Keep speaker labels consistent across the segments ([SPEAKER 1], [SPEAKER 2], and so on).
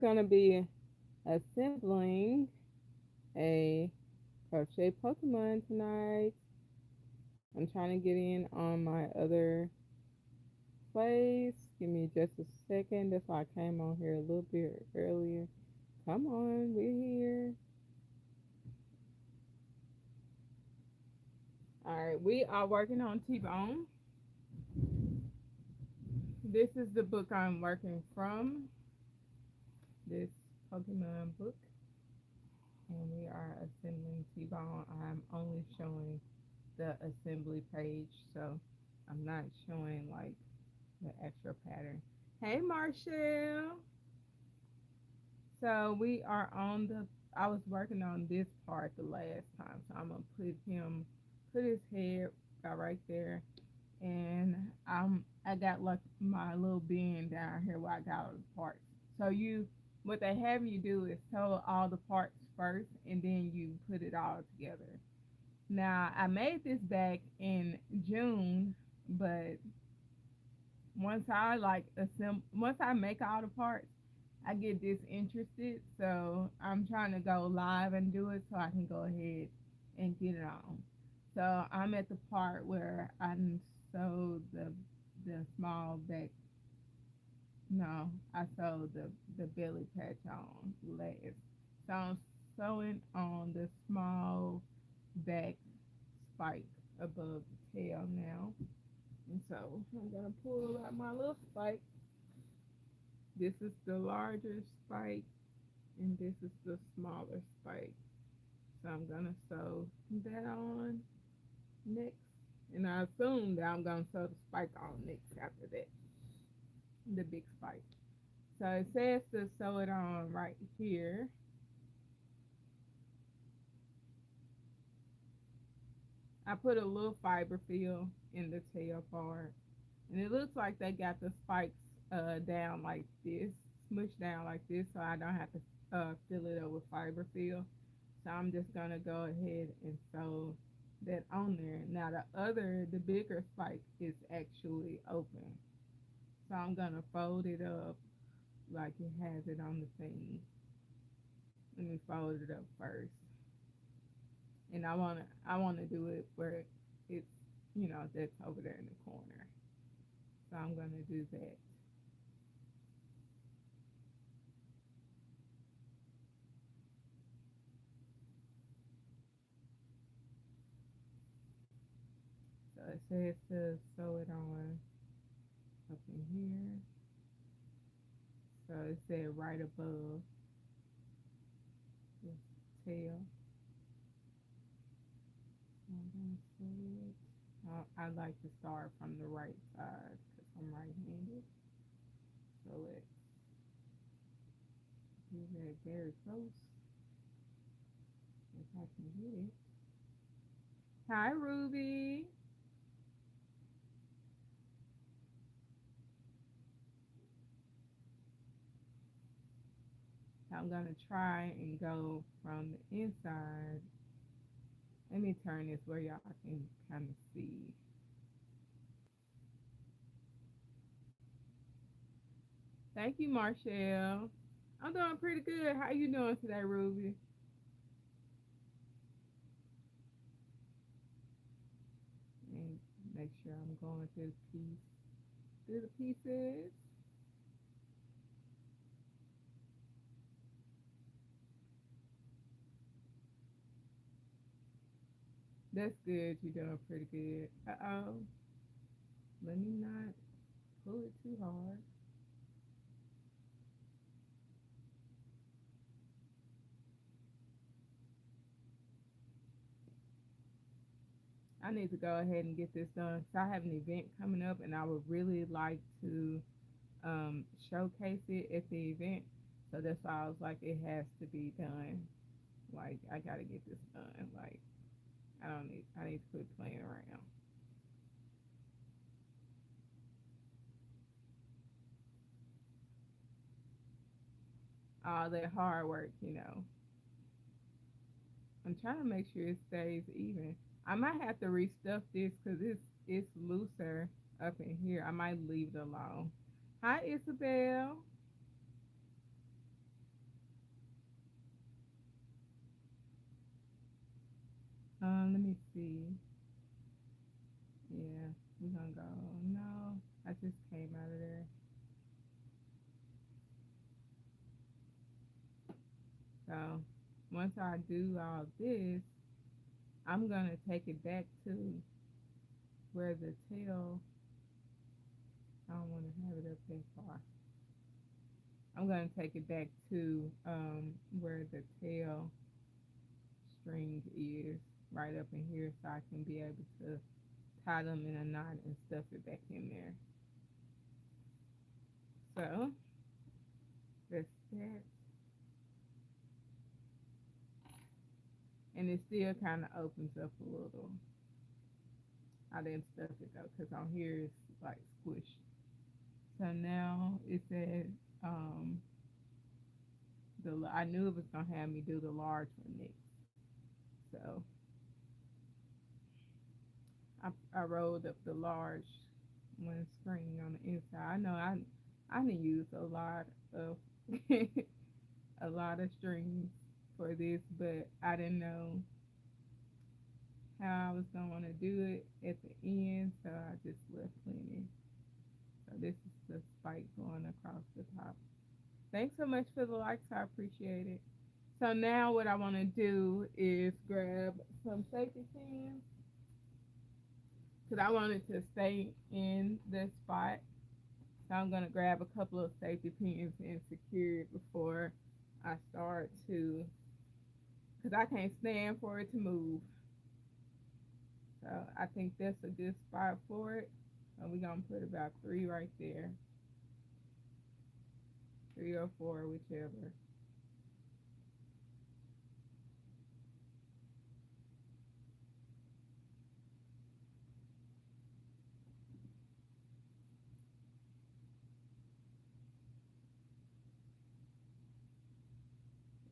[SPEAKER 1] Gonna be assembling a crochet Pokemon tonight. I'm trying to get in on my other place. Give me just a second. That's why I came on here a little bit earlier. Come on, we're here. All right, we are working on T-Bone. This is the book I'm working from. This Pokemon book, and we are assembling T-Bone. I'm only showing the assembly page, so I'm not showing like the extra pattern. Hey, Marshall. So we are on the. I was working on this part the last time, so I'm gonna put his head right there, and I got like my little bin down here where I got all the parts. So what they have you do is sew all the parts first, and then you put it all together. Now I made this back in June, but once I make all the parts, I get disinterested. So I'm trying to go live and do it so I can go ahead and get it on. So I'm at the part where I sewed the small back. No, I sewed the belly patch on last. So I'm sewing on the small back spike above the tail now. And so I'm gonna pull out my little spike. This is the larger spike, and this is the smaller spike. So I'm gonna sew that on next, and I assume that I'm gonna sew the spike on next after that, the big spike. So it says to sew it on right here. I put a little fiber fill in the tail part, and it looks like they got the spikes down like this, smushed down like this, so I don't have to fill it up with fiber fill. So I'm just gonna go ahead and sew that on there. Now the bigger spike is actually open. So I'm gonna fold it up like it has it on the thing. Let me fold it up first. And I wanna do it where it's that's over there in the corner. So I'm gonna do that. So it says to sew it on up in here. So it said right above the tail. I'm gonna sew it. I like to start from the right side because I'm right-handed. So let's do that very close if I can get it. Hi, Ruby. I'm gonna try and go from the inside. Let me turn this where y'all can kind of see. Thank you, Marshall. I'm doing pretty good. How you doing today, Ruby? And make sure I'm going through the pieces. That's good. You're doing pretty good. Uh-oh. Let me not pull it too hard. I need to go ahead and get this done. So I have an event coming up, and I would really like to showcase it at the event. So that's why I was like, it has to be done. Like I gotta get this done. Like I need to quit playing around. All that hard work. I'm trying to make sure it stays even. I might have to restuff this because it's looser up in here. I might leave it alone. Hi, Isabel. Let me see. Yeah, we're gonna go. No, I just came out of there. So once I do all this, I'm gonna take it back to where the tail. I don't want to have it up that far. I'm gonna take it back to where the tail string is, right up in here, so I can be able to tie them in a knot and stuff it back in there. So that's that, and it still kind of opens up a little. I didn't stuff it though, cause on here it's like squished. So now it said I knew it was gonna have me do the large one next. So I rolled up the large one screen on the inside. I know I didn't use a lot of a lot of strings for this, but I didn't know how I was gonna want to do it at the end, so I just left plenty. So this is the spike going across the top. Thanks so much for the likes. I appreciate it. So now what I want to do is grab some safety pins because I want it to stay in this spot. So I'm going to grab a couple of safety pins and secure it before I start to, because I can't stand for it to move. So I think that's a good spot for it. So we're going to put about 3 right there. 3 or 4, whichever.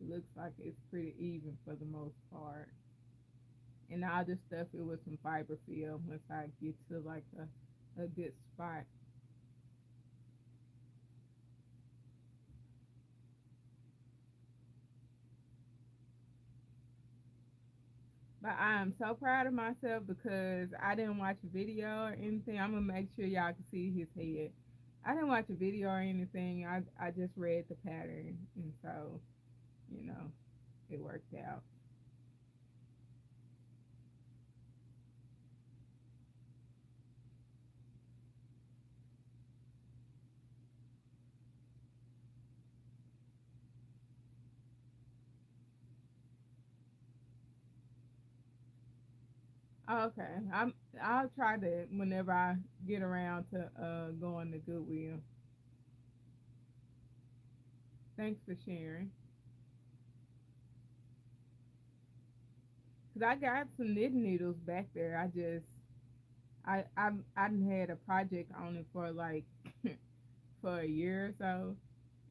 [SPEAKER 1] It looks like it's pretty even for the most part. And I'll just stuff it with some fiber film once I get to like a good spot. But I am so proud of myself because I didn't watch a video or anything. I'm gonna make sure y'all can see his head. I didn't watch a video or anything. I just read the pattern, and so you know it worked out. Okay, I'll try that whenever I get around to going to Goodwill. Thanks for sharing. Cause I got some knitting needles back there. I done had a project on it for like for a year or so,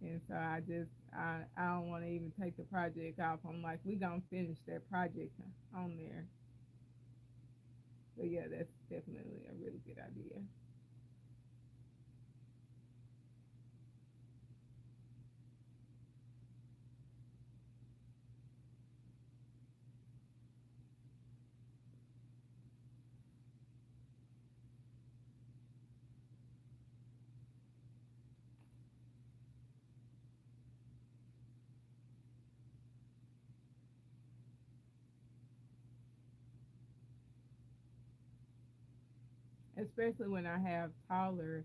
[SPEAKER 1] and so I don't want to even take the project off. I'm like, we gonna finish that project on there. But yeah, that's definitely a really good idea. Especially when I have taller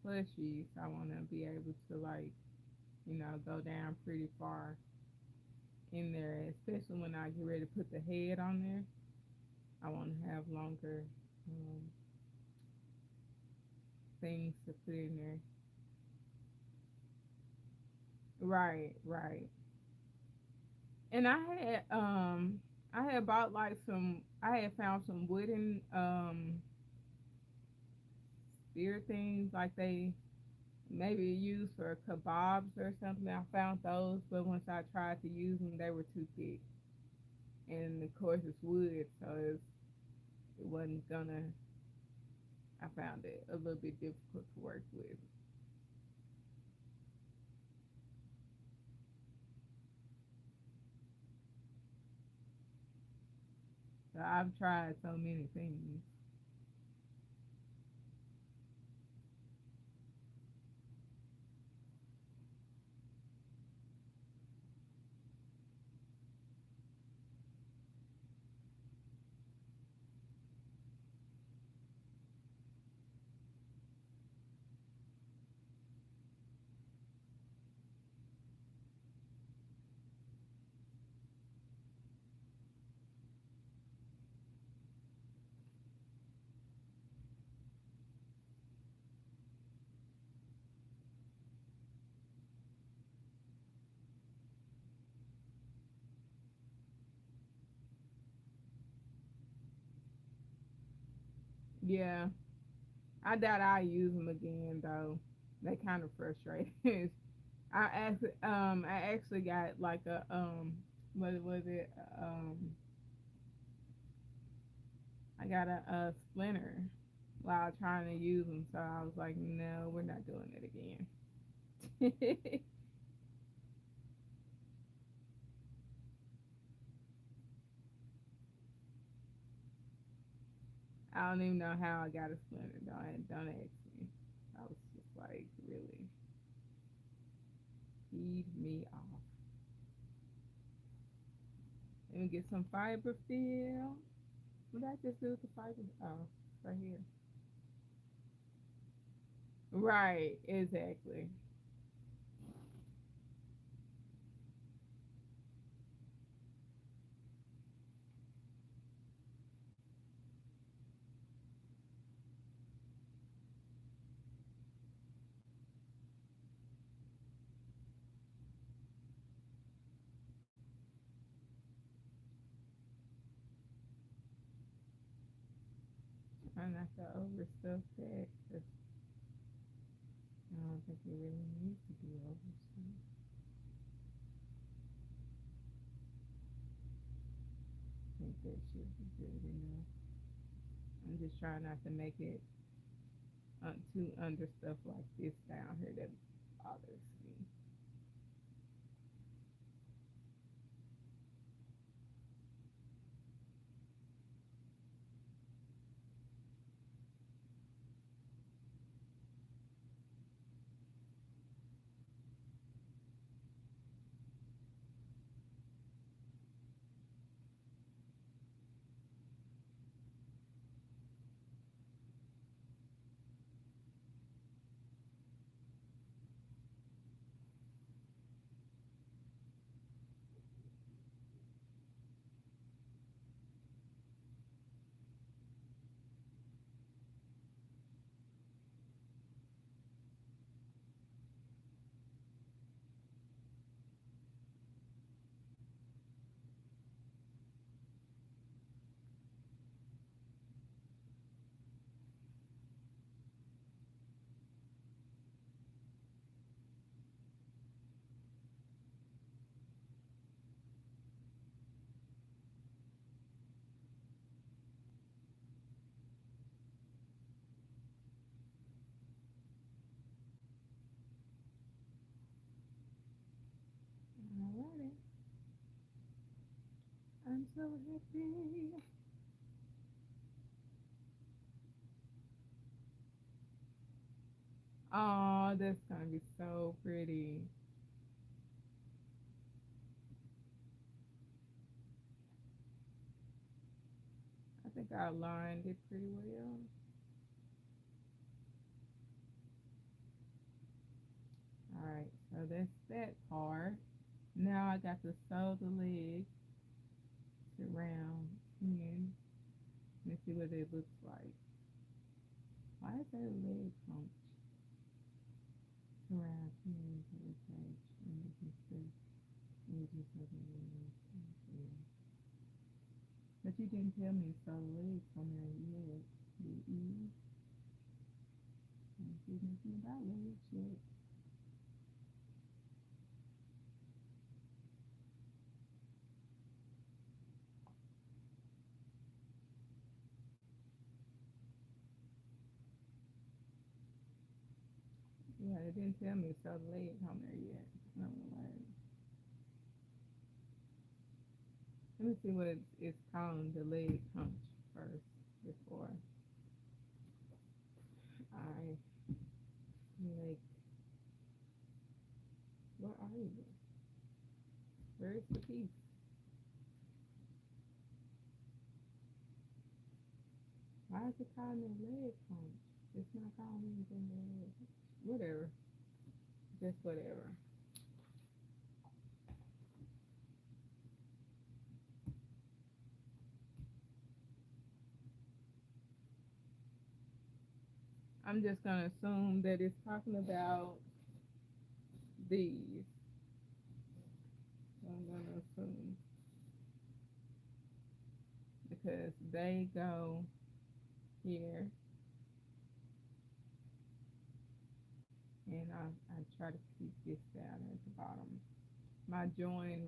[SPEAKER 1] plushies, I want to be able to like go down pretty far in there. Especially when I get ready to put the head on there, I want to have longer um, things to put in there. Right, right. And I had bought like some I had found some wooden spear things like they maybe used for kebabs or something. I found those, but once I tried to use them, they were too thick. And of course it's wood, so it wasn't gonna. I found it a little bit difficult to work with. So I've tried so many things. Yeah, I doubt I'll use them again though. They kind of frustrate. I actually got like a what was it? I got a splinter while trying to use them, so I was like, no, we're not doing it again. I don't even know how I got a splinter. Don't ask me. I was just like, really, feed me off. Let me get some fiber fill. What did I just do with the fiber? Oh, right here. Right, exactly. Try not to overstuff that 'cause I don't think it really needs to be overstuffed. I think that should be good enough. I'm just trying not to make it too understuffed like this down here that bothers me. Alrighty. I'm so happy. Oh, that's gonna be so pretty. I think I aligned it pretty well. Alright, so that's that part. Now I got to sew the leg to round 10. Let's see what it looks like. Why is that leg hunched to round 10 to attach and you can see edges of the leg? Yeah. But you didn't tell me to sew the legs on there yet, did you? I don't see nothing about legs yet. Yeah, they didn't tell me to sew the legs on there yet. I don't know why. Let me see what it's calling the leg punch first before I like. What are you? Where's the piece? Why is it calling it leg punch? It's not calling anything leg. Whatever. Just whatever. I'm just gonna assume that it's talking about these. So I'm gonna assume because they go here, and I try to keep this down at the bottom. My join.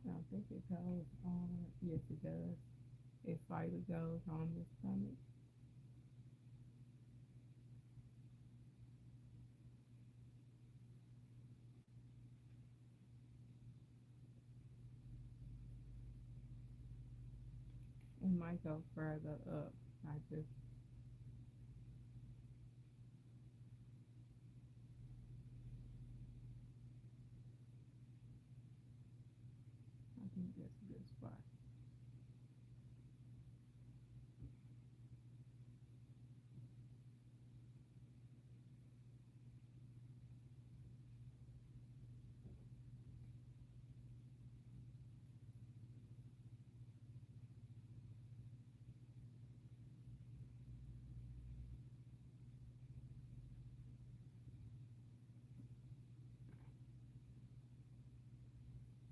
[SPEAKER 1] I don't think it goes on. Yes, it does. It slightly goes on the stomach. It might go further up. I just, I think that's a good spot.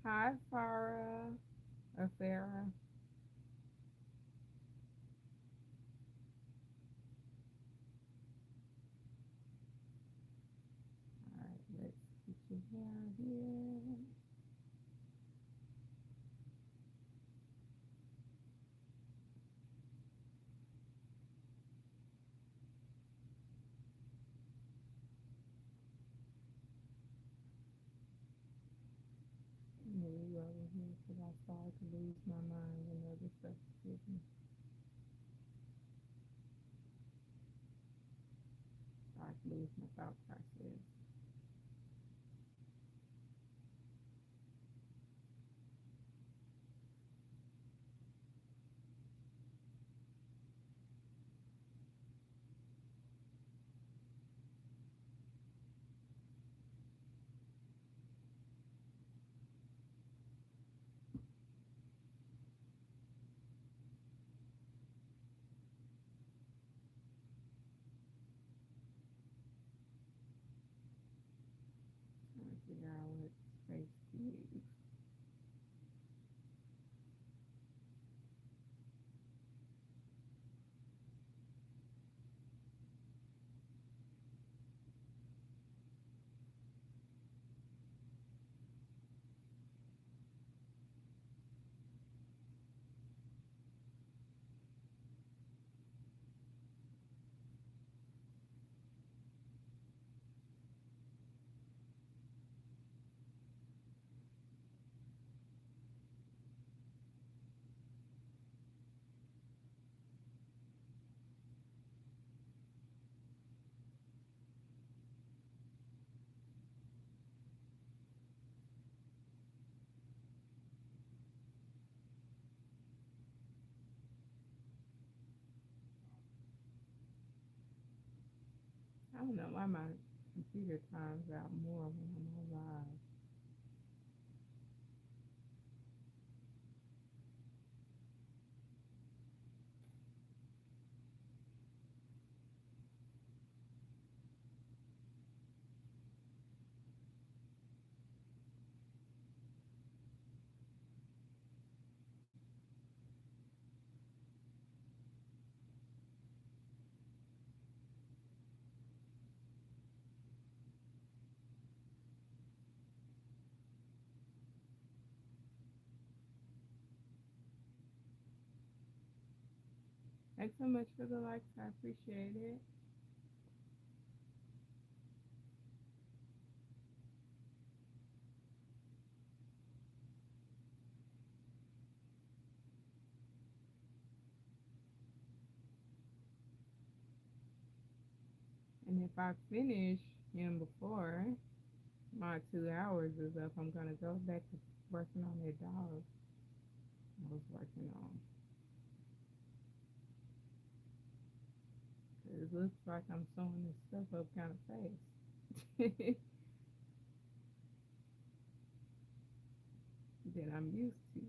[SPEAKER 1] Hi, Farah or Farah. All right, let's get your hair here. Move over here because I started to lose my mind when other stuff is hitting. Start to lose my thought process. Trying to figure out what space to use. I don't know why my computer times out more when I'm on Thanks so much for the likes. I appreciate it. And if I finish him before my 2 hours is up, I'm gonna go back to working on that dog I was working on. 'Cause it looks like I'm sewing this stuff up kind of fast than I'm used to.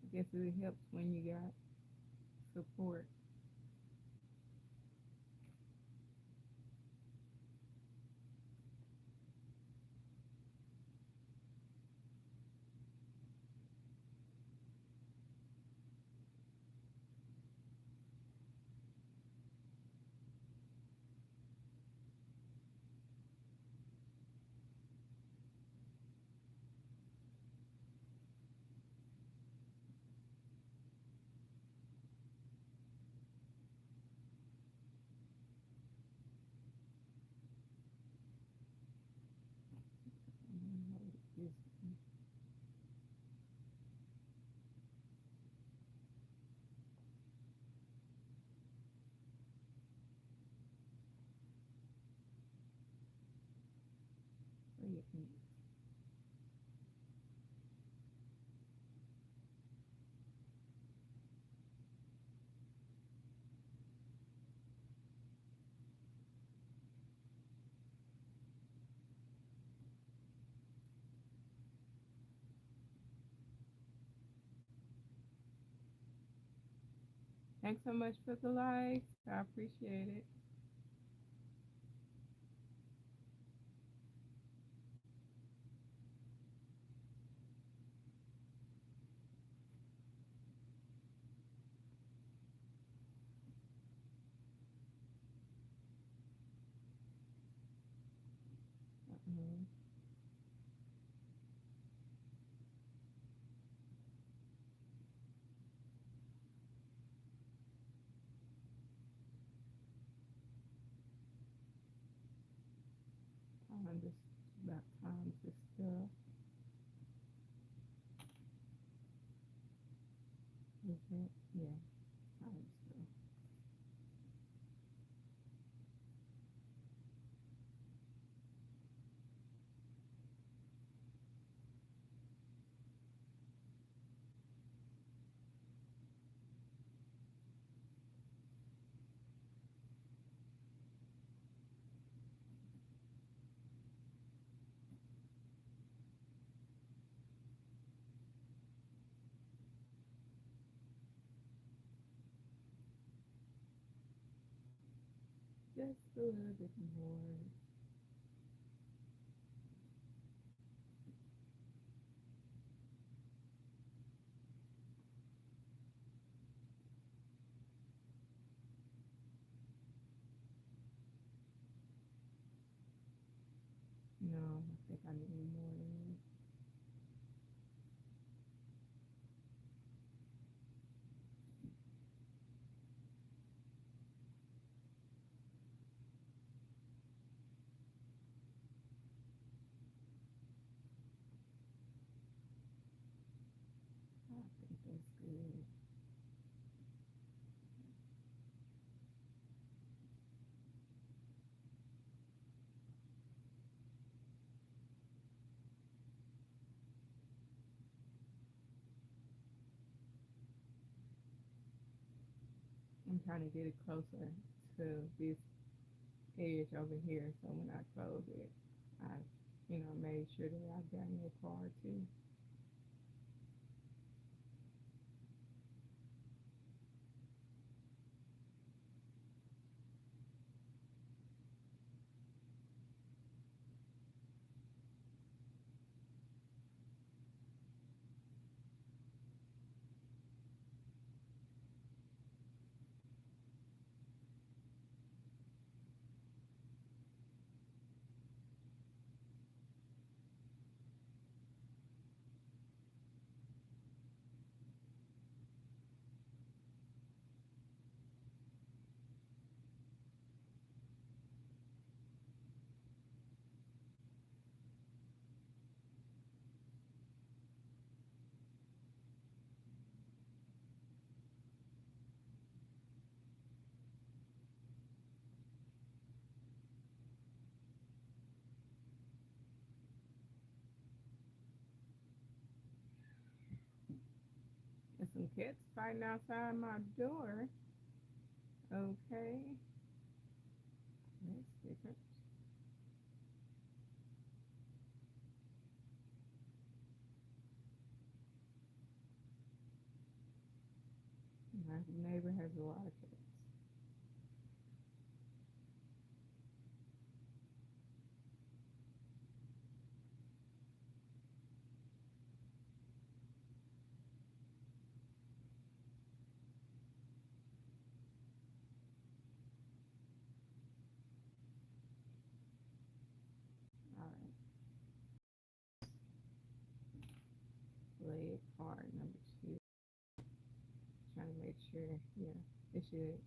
[SPEAKER 1] I guess it helps when you got support. Thanks so much for the likes. I appreciate it. Uh-oh. Time to, about time to stuff. Is it? Yeah, time to stuff. Just a little bit more. No, I think I need more than that. I think that's good. I'm trying to get it closer to this edge over here, so when I close it, I, made sure that I got in that part too. some cats fighting outside my door. Okay, that's different. My neighbor has a lot of cats. All right, leg part number two. Trying to make sure, yeah, it should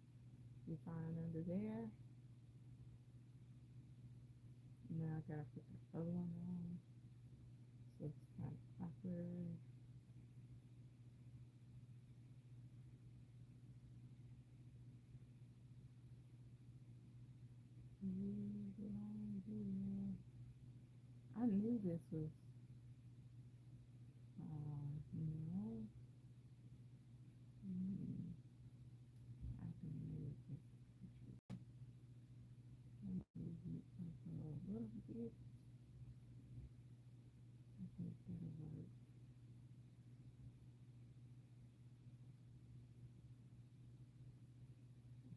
[SPEAKER 1] be fine under there. Now I gotta put the other one on, so it's kind of awkward. I knew this was, no, I can move this a little bit. I think that'll work.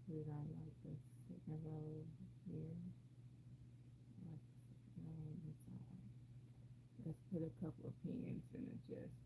[SPEAKER 1] Put it on like the second row here, like the second row on this side. Let's put a couple of pins and adjust.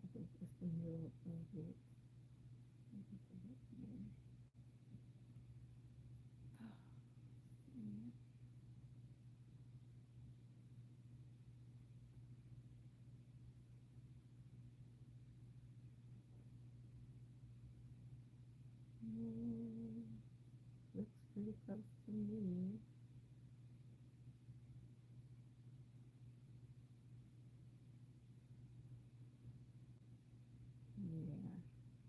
[SPEAKER 1] I think that's the middle of it. Looks pretty close to me. Yeah,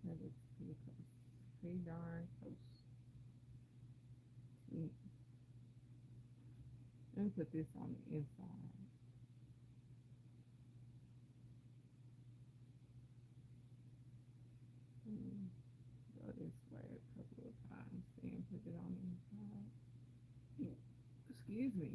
[SPEAKER 1] that looks pretty close. Pretty darn close. Let me put this on the inside. Go this way a couple of times, then put it on the inside. Excuse me.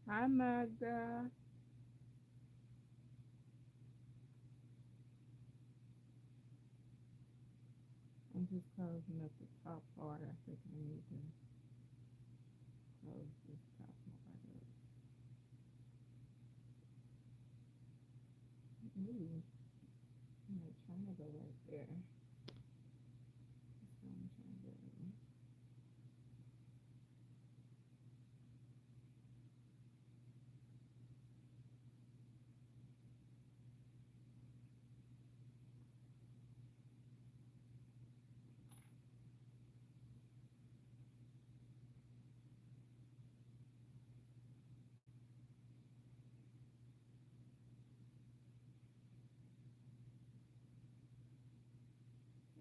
[SPEAKER 1] Hi, Magda. I'm just closing up the top part. I think I need to close this top part up. Ooh, I'm trying to go right there. That's what I'm trying to do.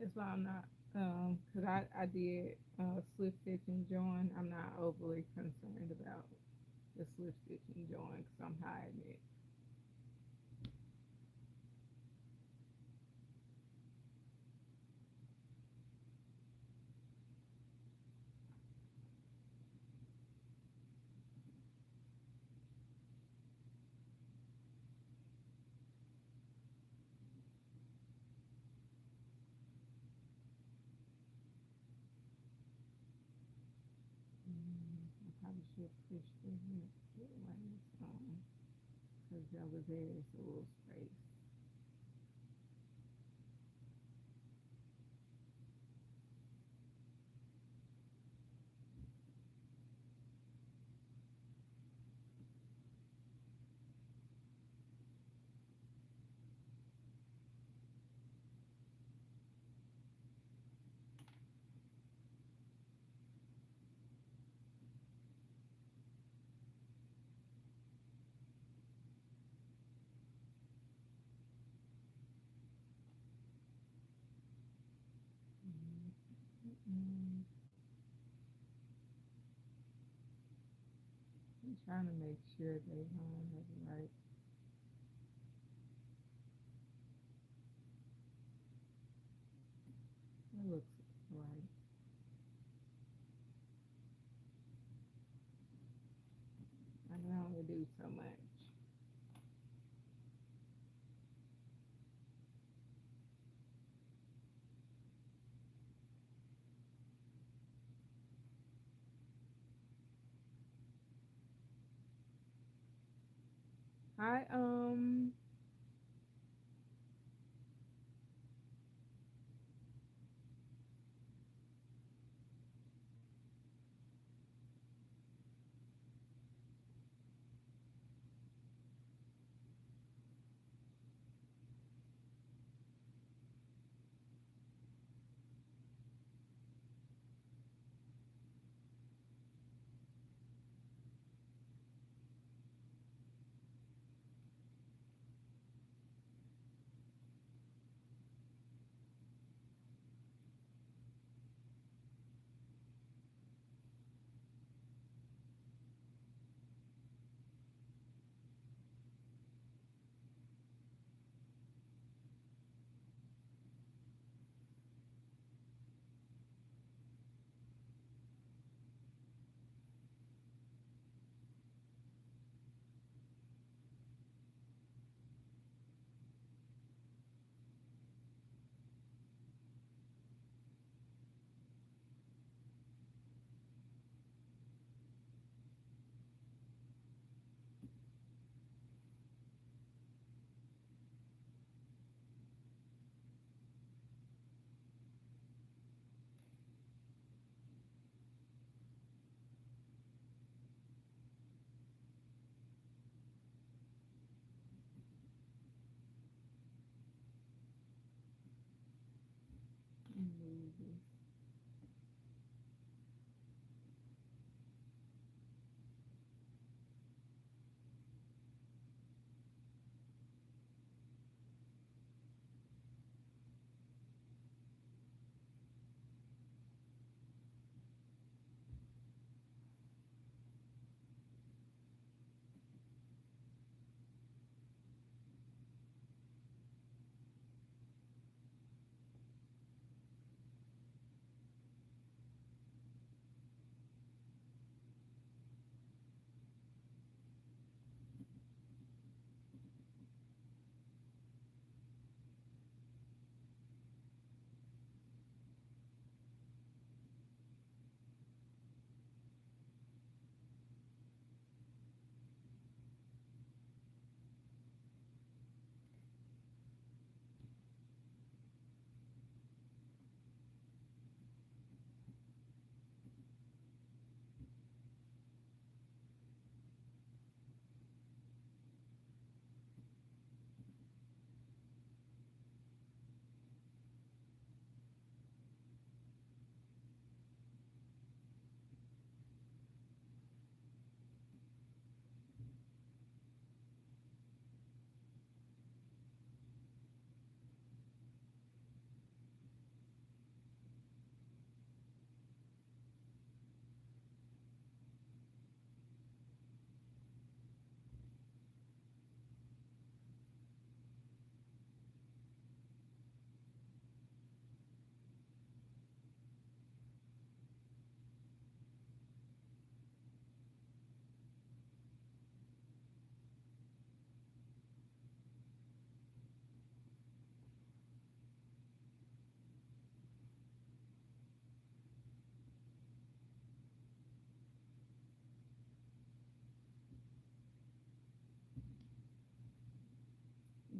[SPEAKER 1] That's why I'm not, cause I did slip stitch and join. I'm not overly concerned about the slip stitch and join because I'm hiding it. I probably should push the hip like because over there is a little space. Mm, I'm trying to make sure they home has it right. It looks right. I can only do so much. I move this.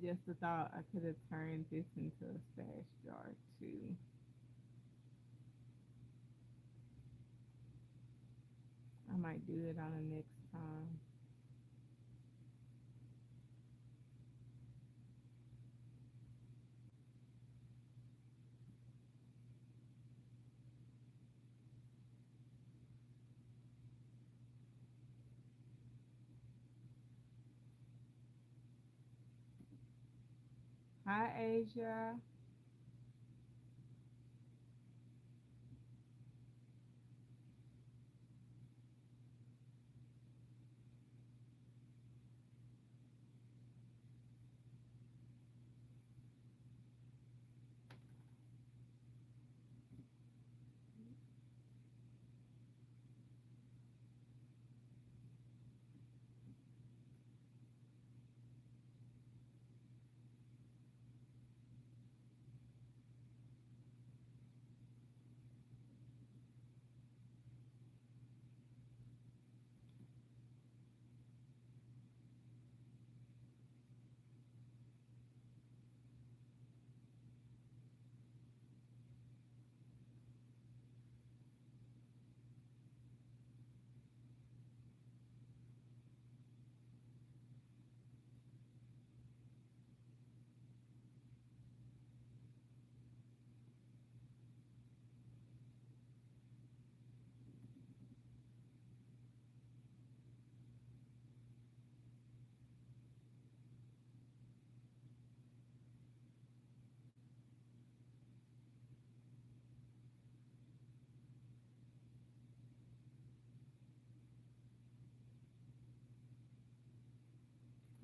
[SPEAKER 1] Just a thought, I could have turned this into a stash jar too. I might do it on the next time. Hi, Asia.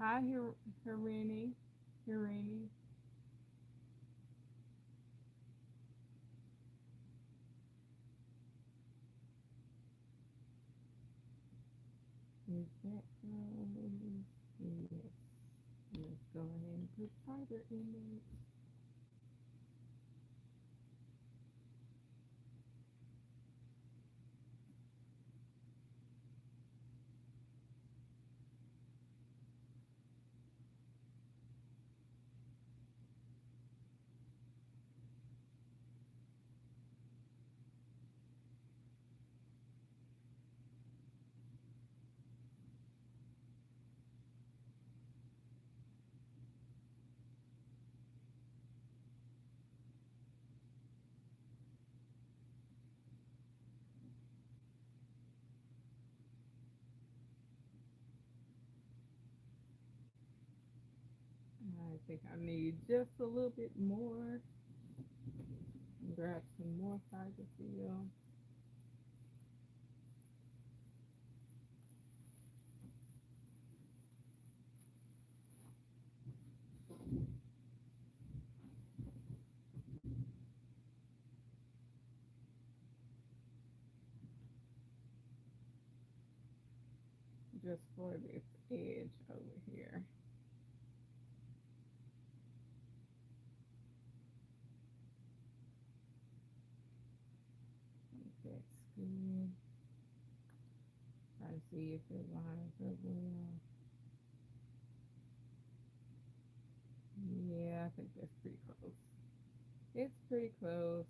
[SPEAKER 1] Hi, Hirini. Hirini. Is that yes. Let's go ahead and put fiber in there. I think I need just a little bit more. Grab some more fiber seal. Just for this edge over here. That's good. Try to see if it lines up well. Yeah, I think that's pretty close. It's pretty close.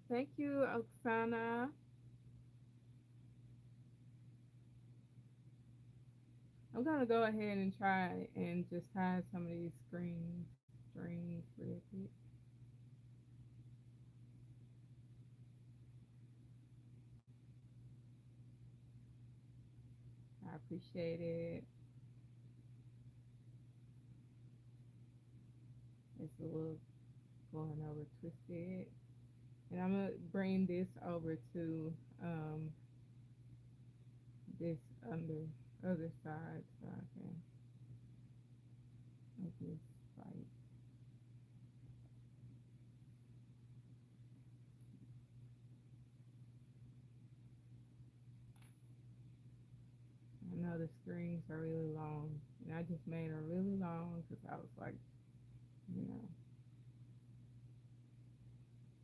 [SPEAKER 1] Thank you, Oksana. I'm gonna go ahead and try and just hide some of these strings real quick. I appreciate it. It's a little going over twisted. And I'm gonna bring this over to this under other side so I can make this right. I know the strings are really long, and I just made them really long because I was like, you know,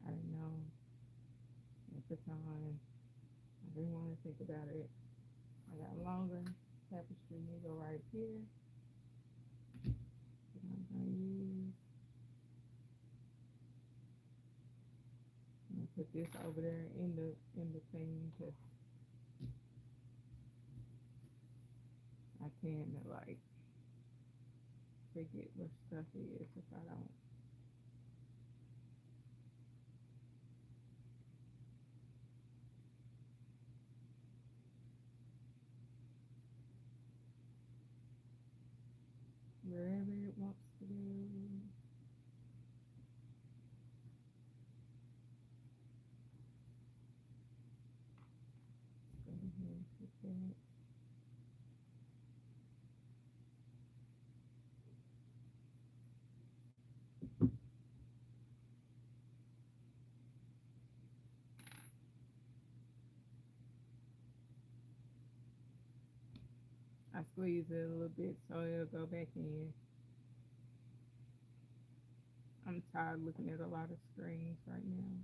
[SPEAKER 1] I didn't know at the time. I didn't want to think about it. I got longer tapestry needle right here. I'm gonna use. I'm gonna put this over there in the thing because I tend to like forget what stuff is if I don't. Wherever it wants to go. ahead and put that. I squeeze it a little bit so it'll go back in. I'm tired of looking at a lot of screens right now.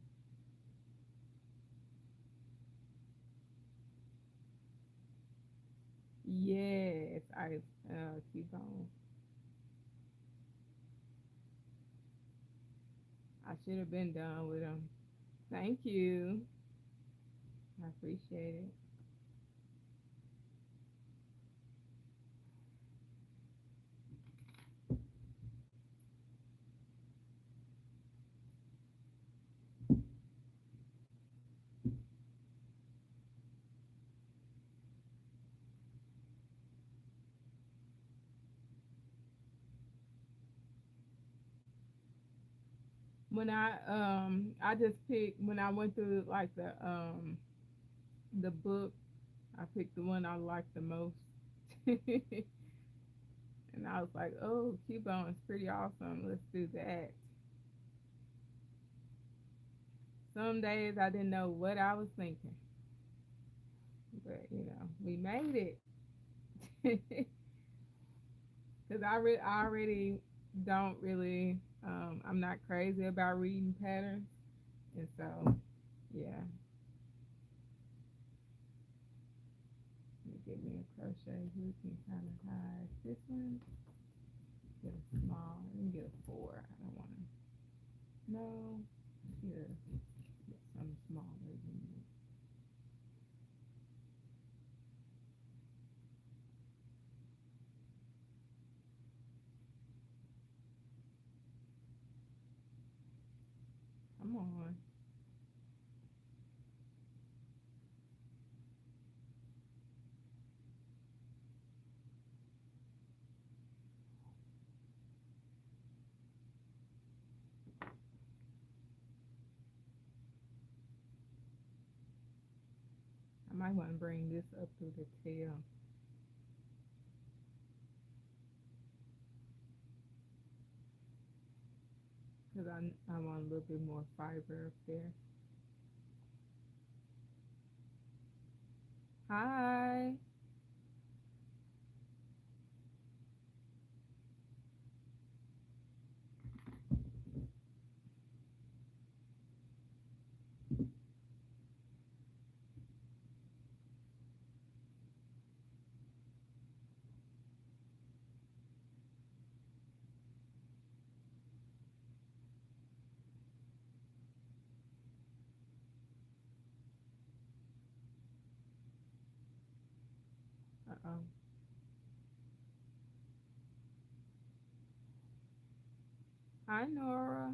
[SPEAKER 1] Yes, I keep on. I should have been done with them. Thank you. I appreciate it. When I just picked when I went through like the book, I picked the one I liked the most. And I was like, oh, Cubone is pretty awesome. Let's do that. Some days I didn't know what I was thinking, but we made it. Because I already don't really, I'm not crazy about reading patterns. And so, yeah, give me a crochet hook and kind of hide this one. Get a small, and get a four. I don't want to, no, get some smaller than that. Come on. I might want to bring this up through the tail because I want a little bit more fiber up there. Hi. Uh-oh. Hi, Nora.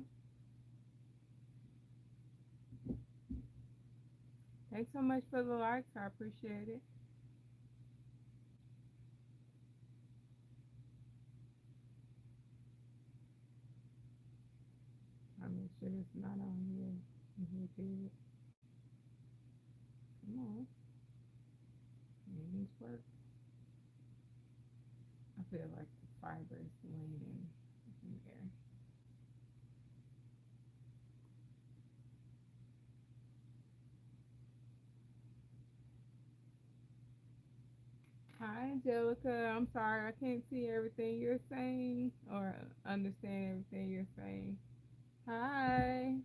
[SPEAKER 1] Thanks so much for the likes. I appreciate it. I make sure it's not on here. Mhm, good. Come on. Things work. I feel like the fiber is laying in there. Hi, Angelica. I'm sorry I can't see everything you're saying or understand everything you're saying. Hi.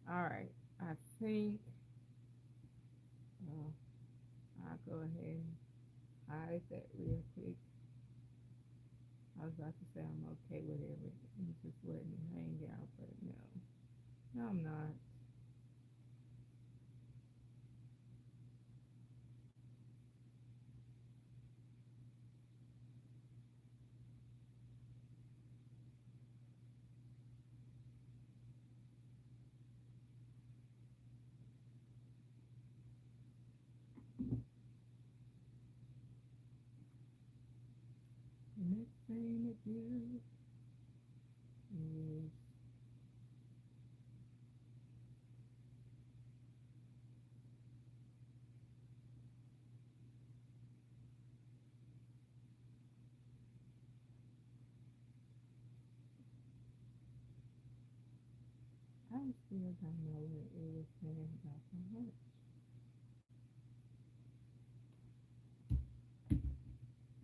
[SPEAKER 1] All right. I think well, I'll go ahead and hide that real quick. I was about to say I'm okay with everything. Just letting it hang out, but no. No, I'm not. The next thing to do is still don't know what it was saying about so much.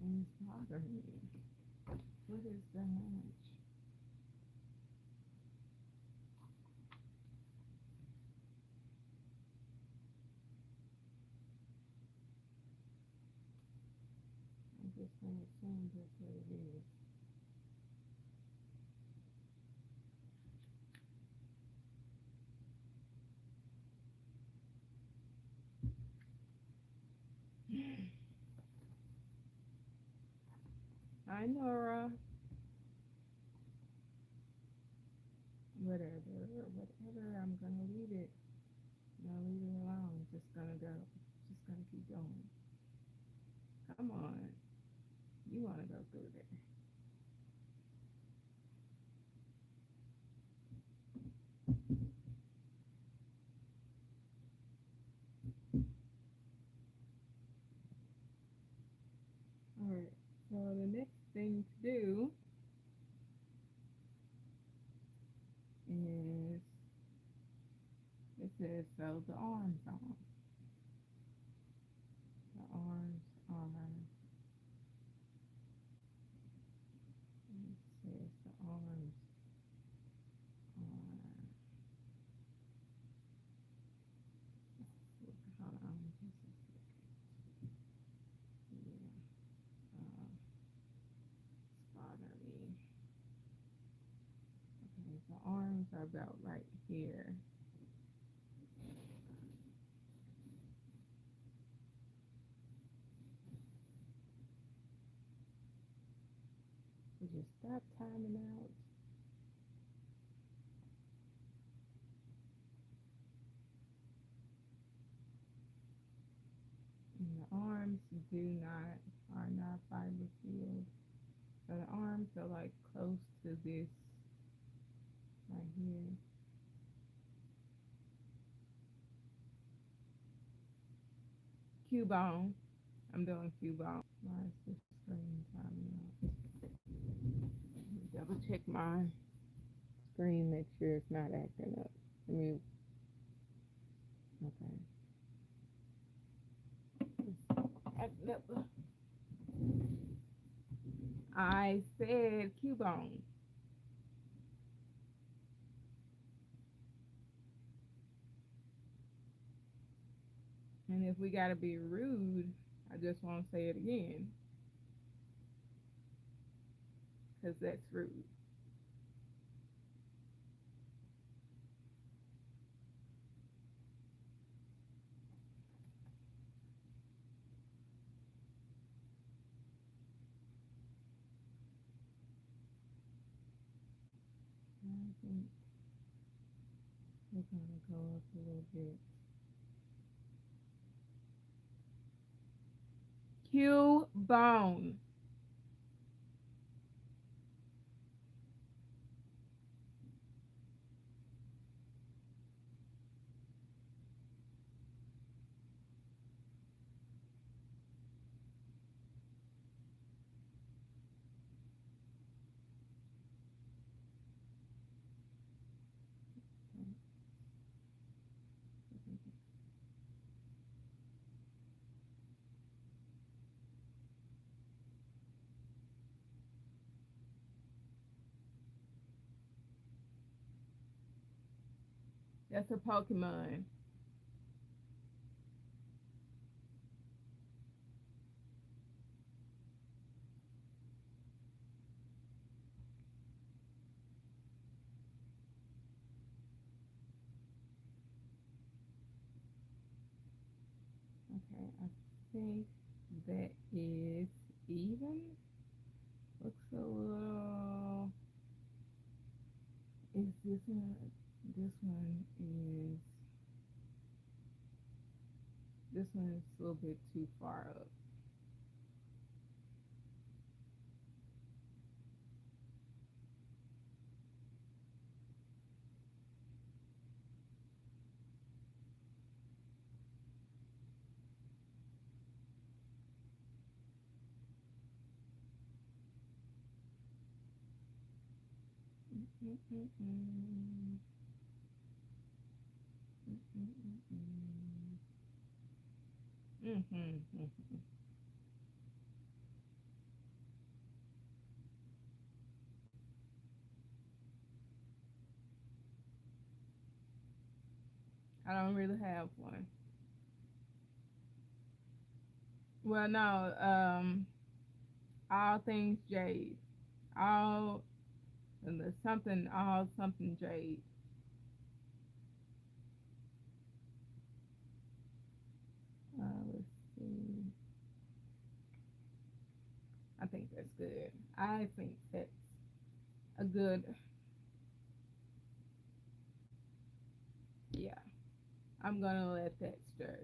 [SPEAKER 1] And it's bothering me. What is the much? I'm just going to assume that's what it is. Hi, Nora. Whatever. I'm going to leave it. No, leave it alone. Just gonna go. Just gonna keep going. Come on. You wanna go through there. Alright. So the next thing to do is it says sew the arms on. The arms are it says the arms are hold on just a second. Yeah. Bother me. Okay, the arms are about right here. Would you stop timing out? And the arms are not fiber filled. So the arms are like close to this right here. Cubone. I'm doing Cubone. Why is this screen timing out? Double check my screen, make sure it's not acting up. Let me. Okay. I said Cubone. And if we gotta be rude, I just won't say it again. Because that's rude. I think we're gonna go up a little bit. Cubone. That's a Pokemon. Okay, I think that is even. Looks a little. Is this one? This one is. This one is a little bit too far up. Mm-mm-mm. Mm-hmm. I don't really have one. Well, no. All things jade. All something. All something jade. Let's see. I think that's good. I think that's a good. Yeah. I'm gonna let that stir.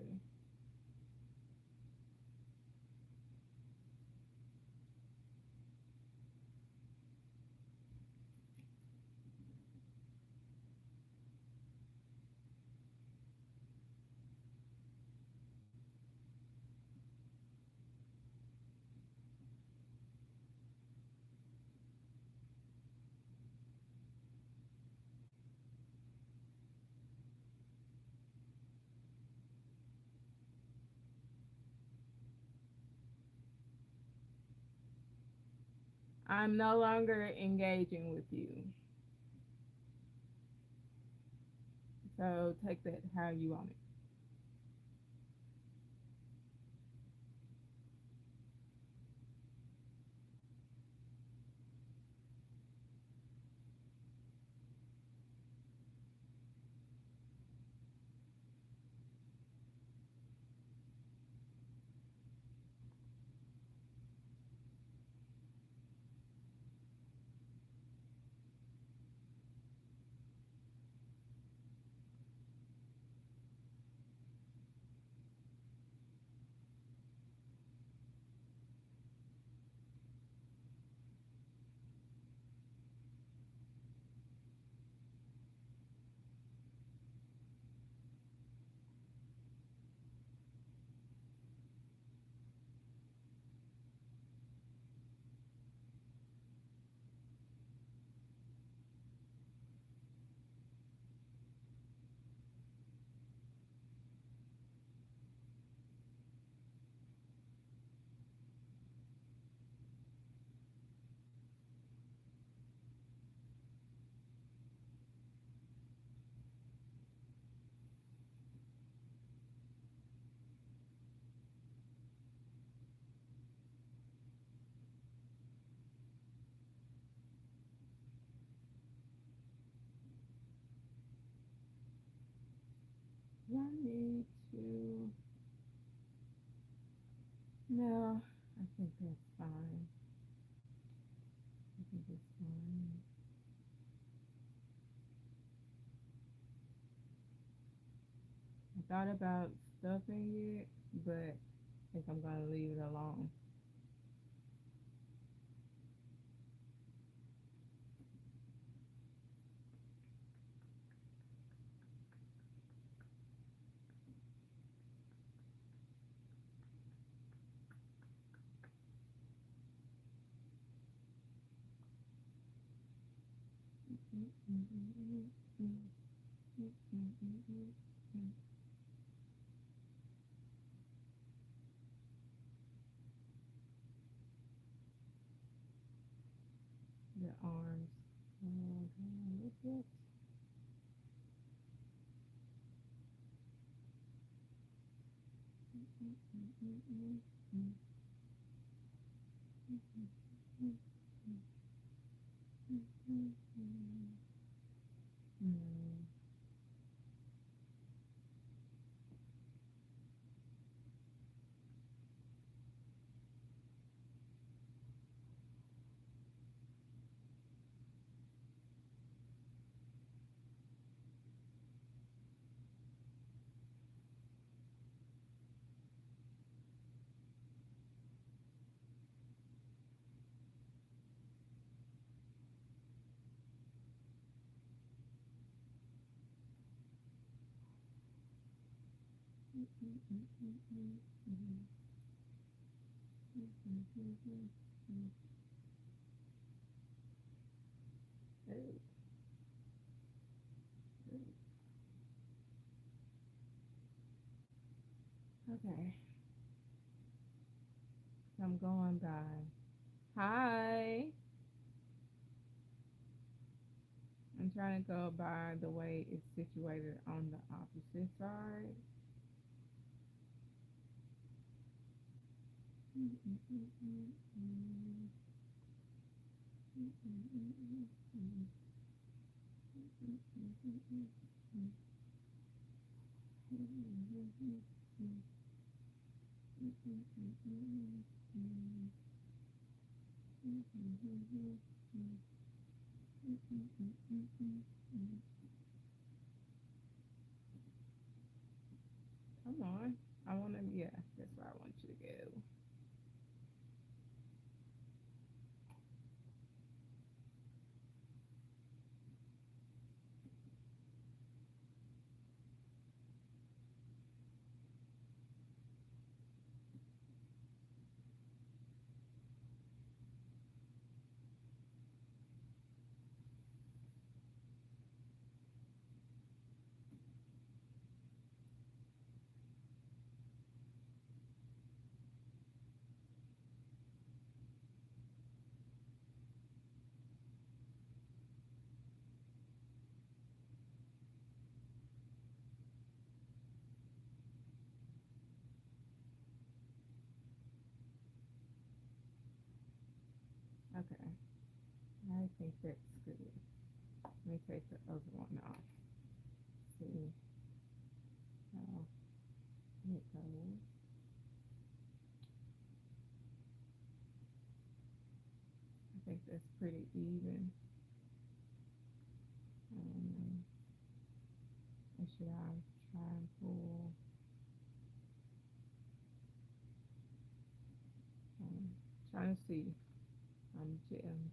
[SPEAKER 1] I'm no longer engaging with you. So take that how you want it. I need to. No, I think that's fine. I think it's fine. I thought about stuffing it, but I think I'm gonna leave it alone. The arms. Look at Okay, I'm going by. Hi. I'm trying to go by the way it's situated on the opposite side. Come on. I want to, yeah, that's where I want you to go. Okay. I think that's good. Let me take the other one off. See how it goes. I think that's pretty even. Um, and should I try and pull? Um, Trying to see. I'm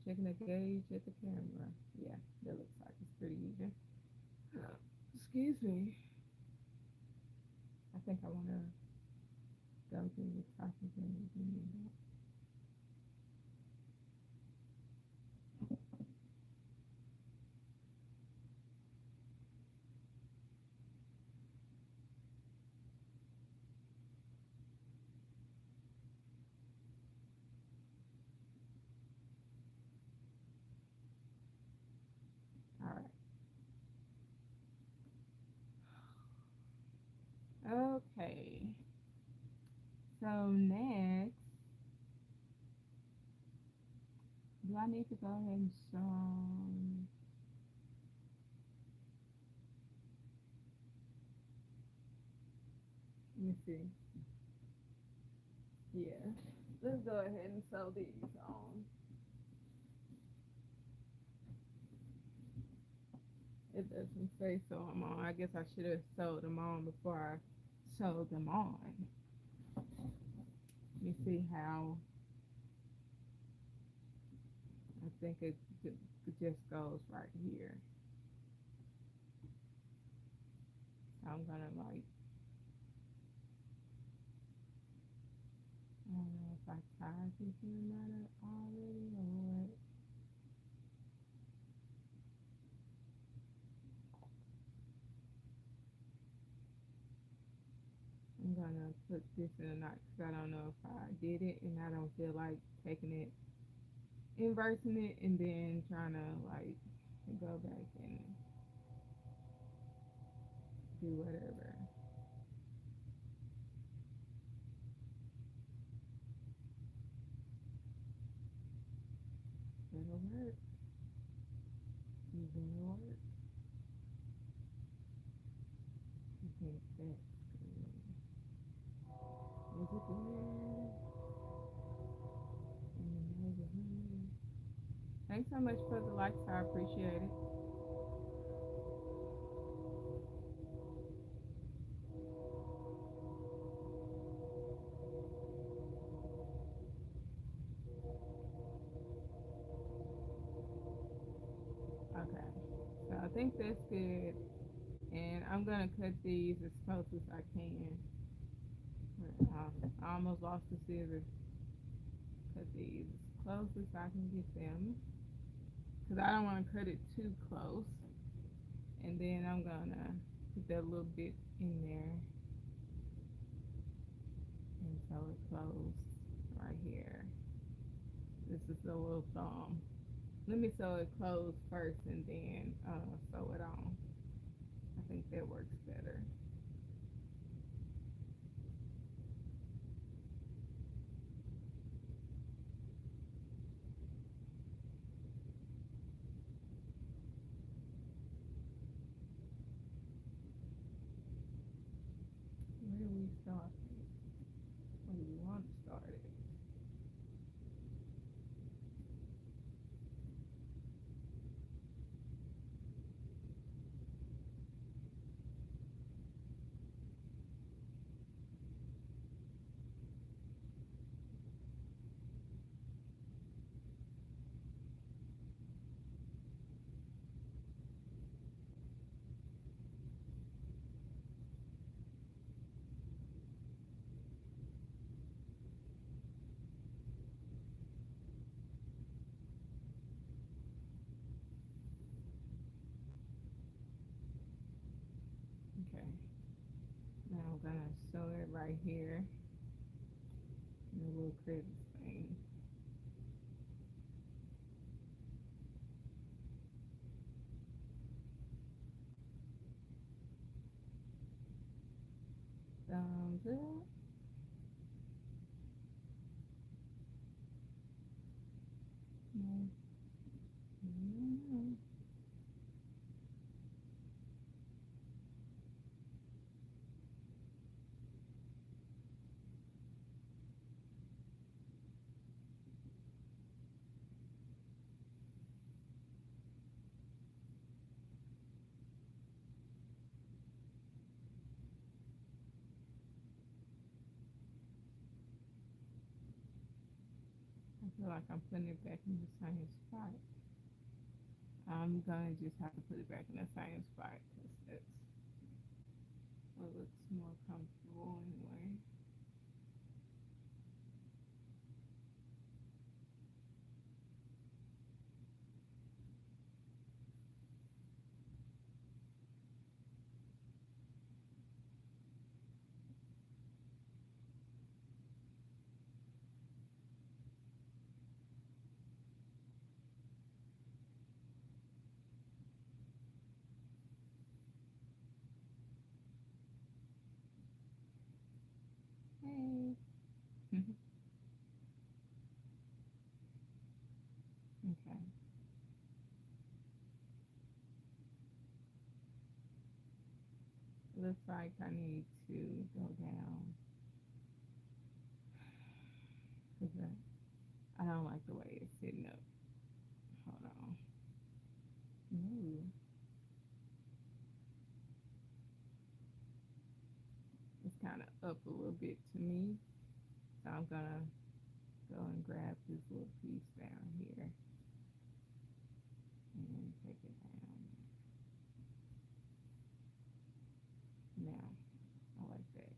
[SPEAKER 1] checking the gauge at the camera. Yeah, that looks like it's pretty even. Excuse me. I think I want to go through the top again. All right. Okay. So next, do I need to go ahead and sew? Let me see. Yeah. Let's go ahead and sew these on. It doesn't say sew them on. I guess I should have sewed them on before I sewed them on. Let me see how I think it just goes right here. So I'm gonna like, I don't know if I tied this in already or what. I'm gonna put this in a knot because I don't know if I did it and I don't feel like taking it, inversing it, and then trying to like go back and do whatever. It'll work. It'll work. I think that's good. Is it good? Thanks so much for the likes. I appreciate it. Okay. So I think that's good. And I'm gonna cut these as close as I can. I almost lost the scissors. Cut these as close as I can get them. Because I don't want to cut it too close. And then I'm gonna put that little bit in there. And so it closed right here. This is the little thumb. Let me sew it closed first and then sew it on. I think that works better. Where do we start it? Where do we want to start it? Okay. Now I'm gonna sew it right here in the little crevice thing. Thumbs up. No. No. I feel like I'm putting it back in the same spot. I'm gonna just have to put it back in the same spot because that's what looks more comfortable anyway. Hey. Okay. Looks like I need to go down because I don't like the way it's sitting up. Hold on. Ooh, it's kind of up a little bit to me. So I'm gonna go and grab this little piece down here and take it down. Now, I like that.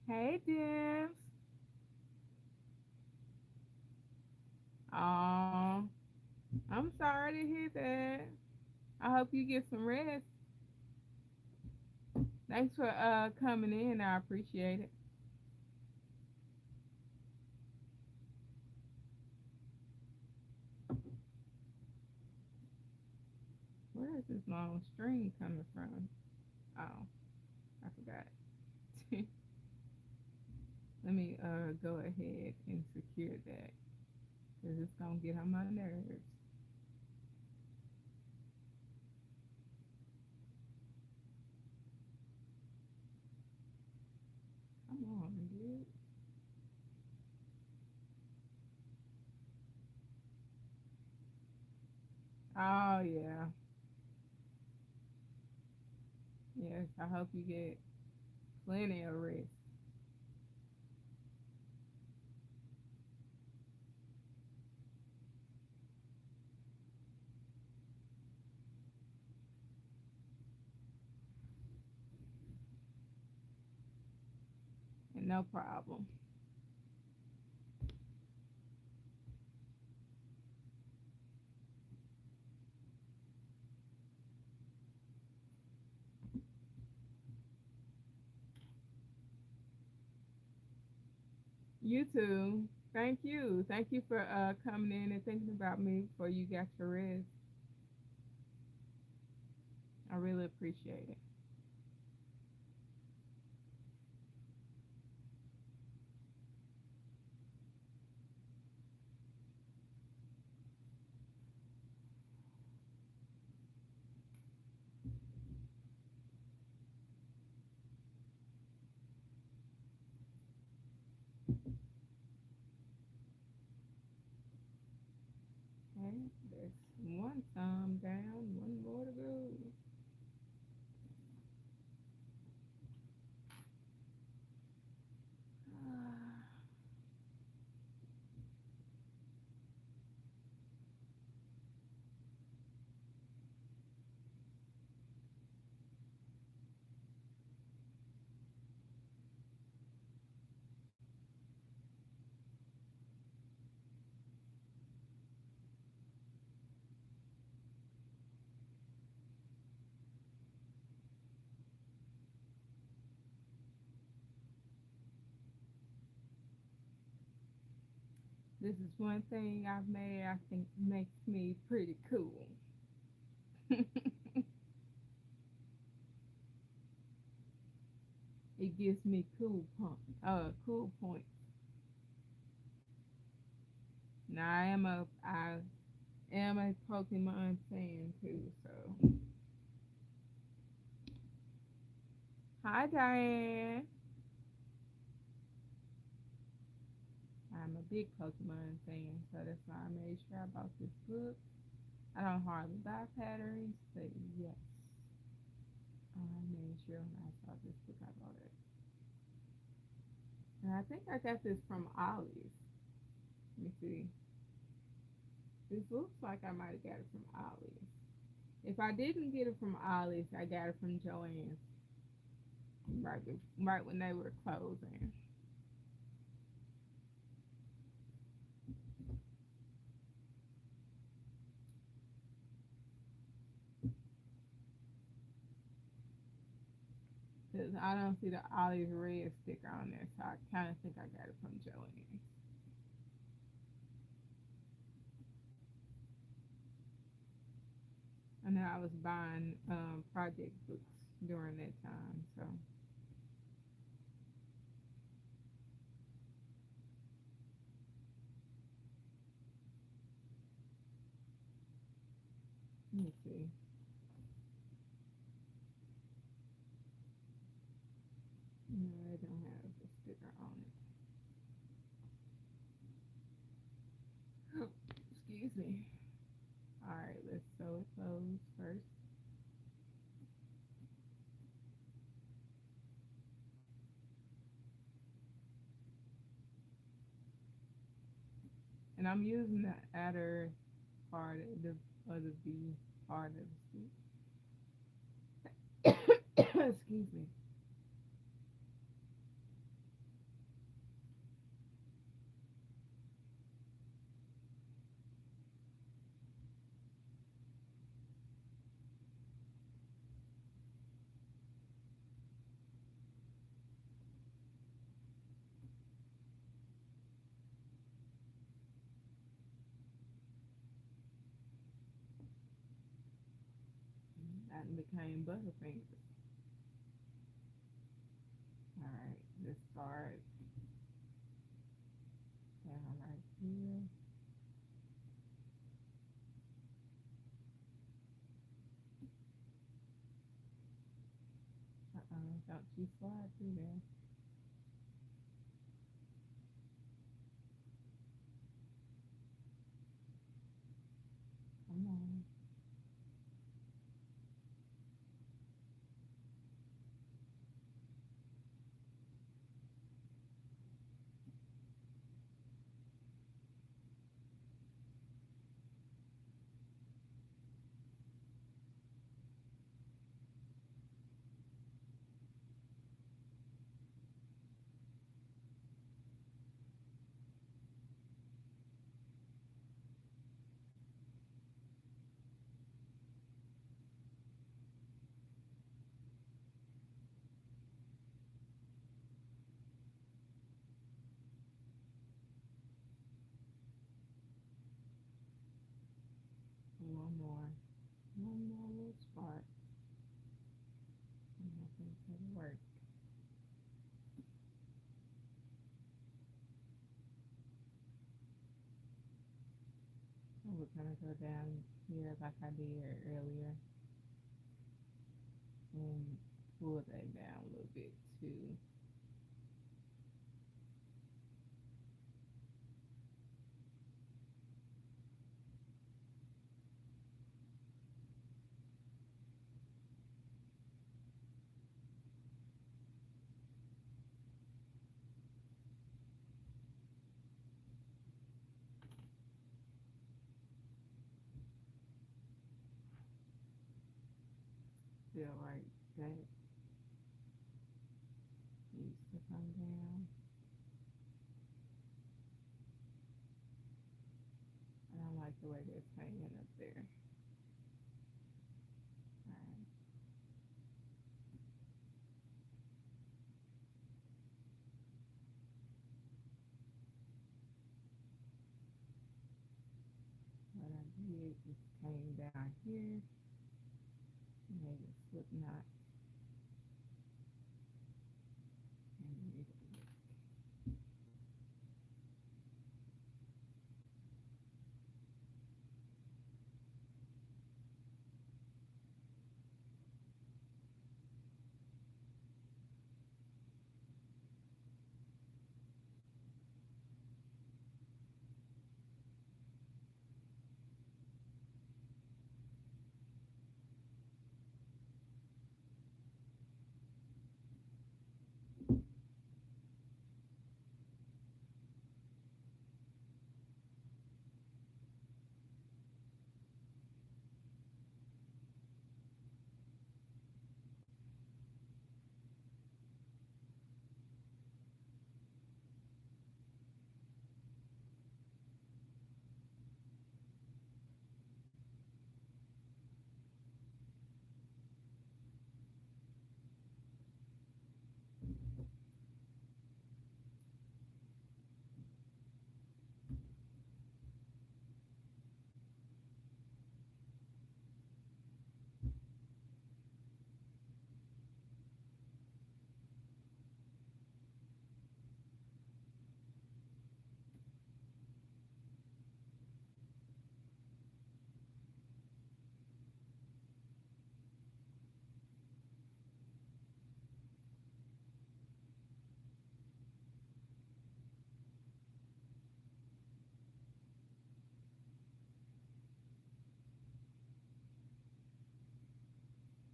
[SPEAKER 1] Hey, Dims. Oh, I'm sorry to hear that. I hope you get some rest. Thanks for coming in. I appreciate it. Where Where is this long string coming from? Oh, I forgot. Let me go ahead and secure that because it's gonna get on my nerves. Come on, dude. Oh yeah, yes. I hope you get plenty of rest. And no problem. You too. Thank you. Thank you for coming in and thinking about me before you got your rest. I really appreciate it. Okay, there's one thumb down, one more to go. This is one thing I've made I think makes me pretty cool. It gives me cool points. Now I am a Pokemon fan too, so hi Diane. I'm a big Pokemon fan, so that's why I made sure I bought this book. I don't hardly buy patterns, but yes, I made sure when I saw this book I bought it. And I think I got this from Ollie's. Let me see. This looks like I might have got it from Ollie's. If I didn't get it from Ollie's, I got it from Joann's right when they were closing. Because I don't see the Ollie's red sticker on there, so I kind of think I got it from Joann's. I know I was buying project books during that time, so let me see. No, I don't have a sticker on it. Excuse me. All right, let's sew it closed first. And I'm using the outer part of the V part of the suit. Excuse me. and became Butterfingers. Alright, let's start down right here. Don't you slide through there. Come on. One more. One more little spot. And I think it'll work. So we're gonna go down here like I did earlier and pull that down a little bit too. Feel like that needs to come down. I don't like the way that's hanging up there. Alright. What I did is came down here, made a slip knot, and made it.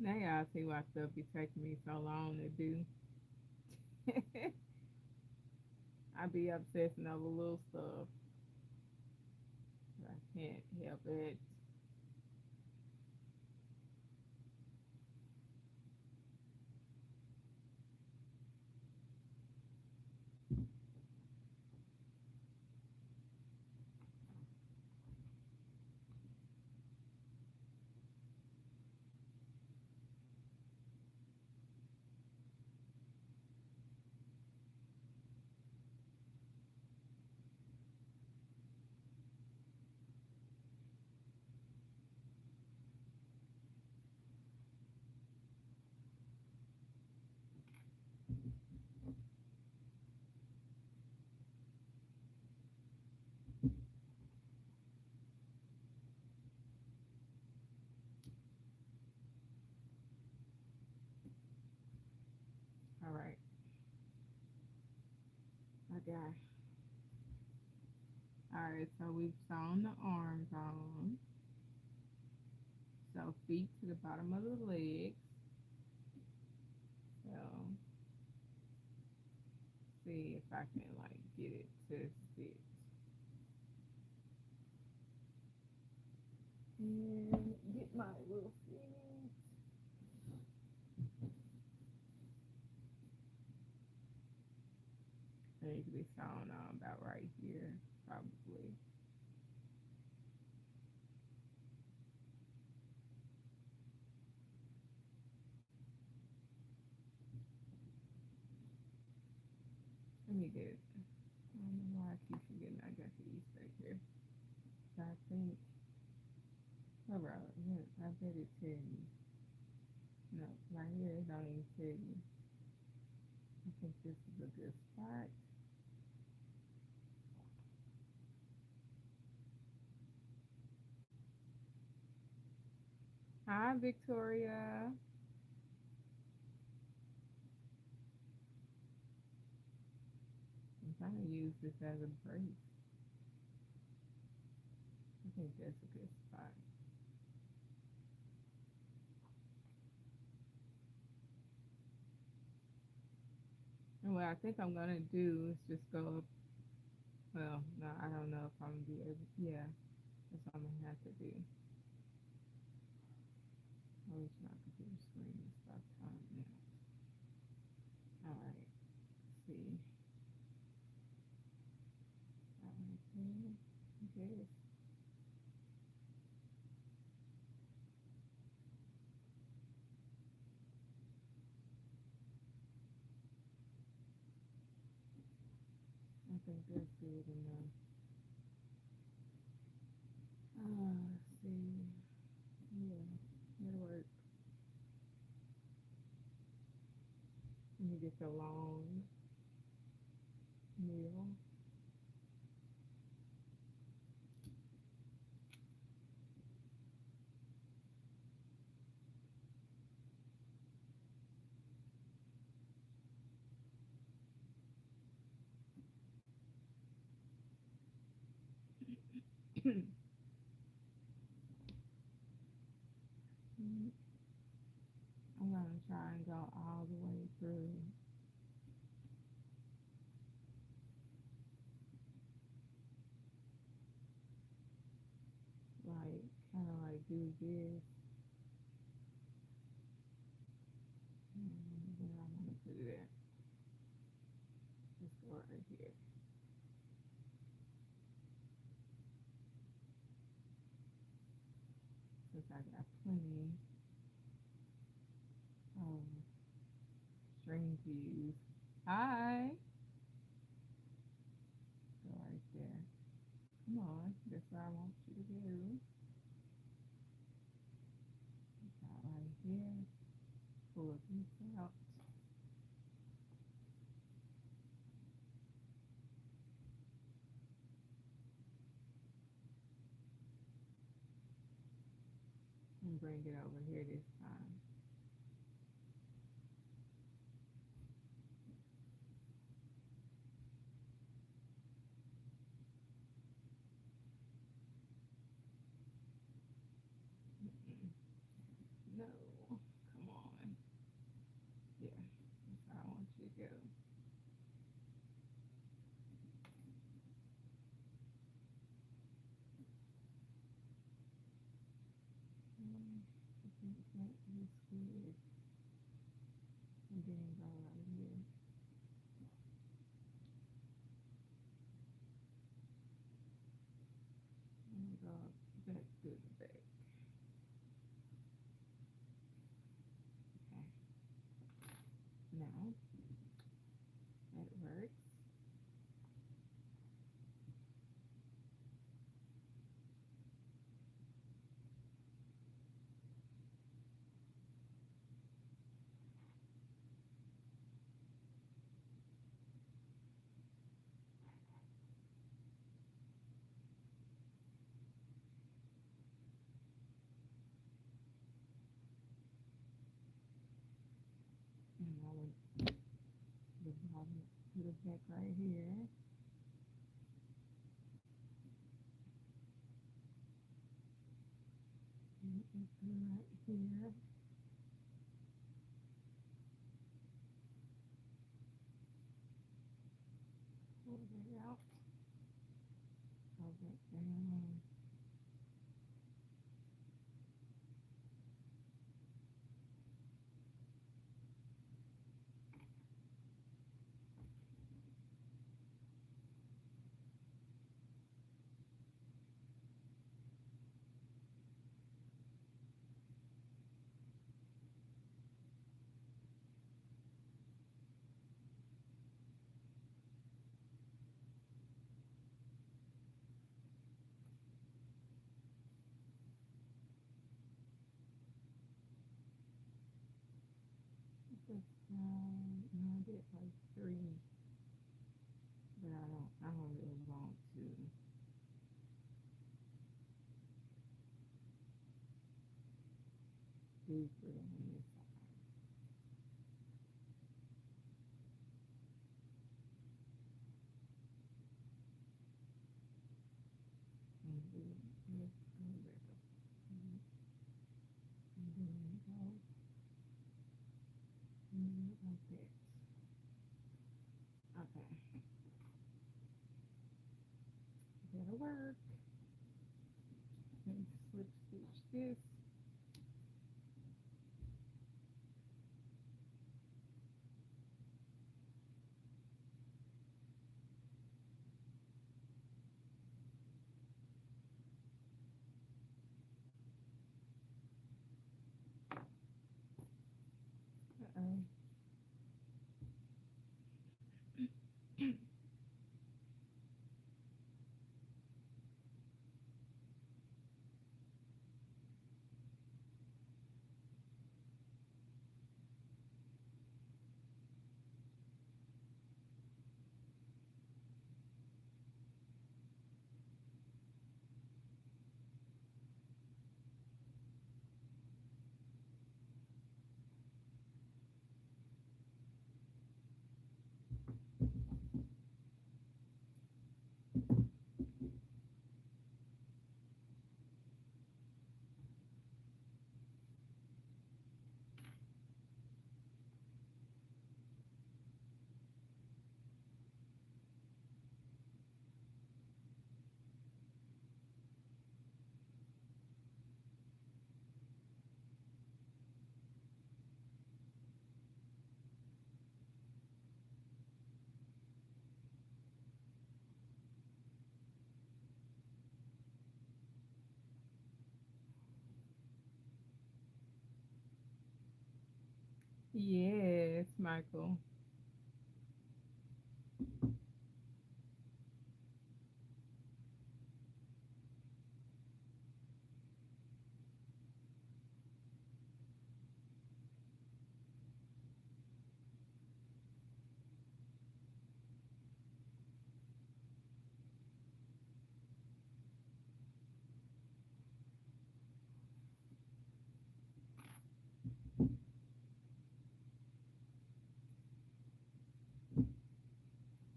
[SPEAKER 1] Now y'all see why stuff be taking me so long to do. I be obsessing over little stuff. I can't help it. God. Alright, so we've sewn the arms on. So feet to the bottom of the legs. So see if I can like get it to fit. And get my little feet. It needs to be sewn on about right here, probably. Let me get it. I don't know why I keep forgetting I got the East right here. So I think, oh, bro, I bet it tell you. No, right here it don't even tell you. I think this is a good spot. Hi, Victoria. I'm trying to use this as a brace. I think that's a good spot. And what I think I'm gonna do is just go up. Well, no, I don't know if I'm gonna be able. Yeah, that's what I'm gonna have to do. I wish my computer screen would stop timing out. All right, let's see. All right, okay. I think that's good enough. Let's see. Yeah, it'll work. Let me get the long needle. I'm gonna try and go all the way through. Like, kind of like do this. And where I want to put it at. Let's go right here. Since I got plenty of string to use. Hi. Go right there. Come on. That's what I want you to do. Got right here. Pull this out. And bring it over here this time. No. Come on. Yeah. That's how I want you to go. I think that is good. And then go right here. And go back to the back. Okay. Now that works. put it back right here. And it's right here. Pull it out. Go back down. Just no, I did like three, but I don't really want to deeper on this side. And do let's go back up. And then go like that. Okay, that'll work. And slip stitch this. Uh-oh. Yes, Michael.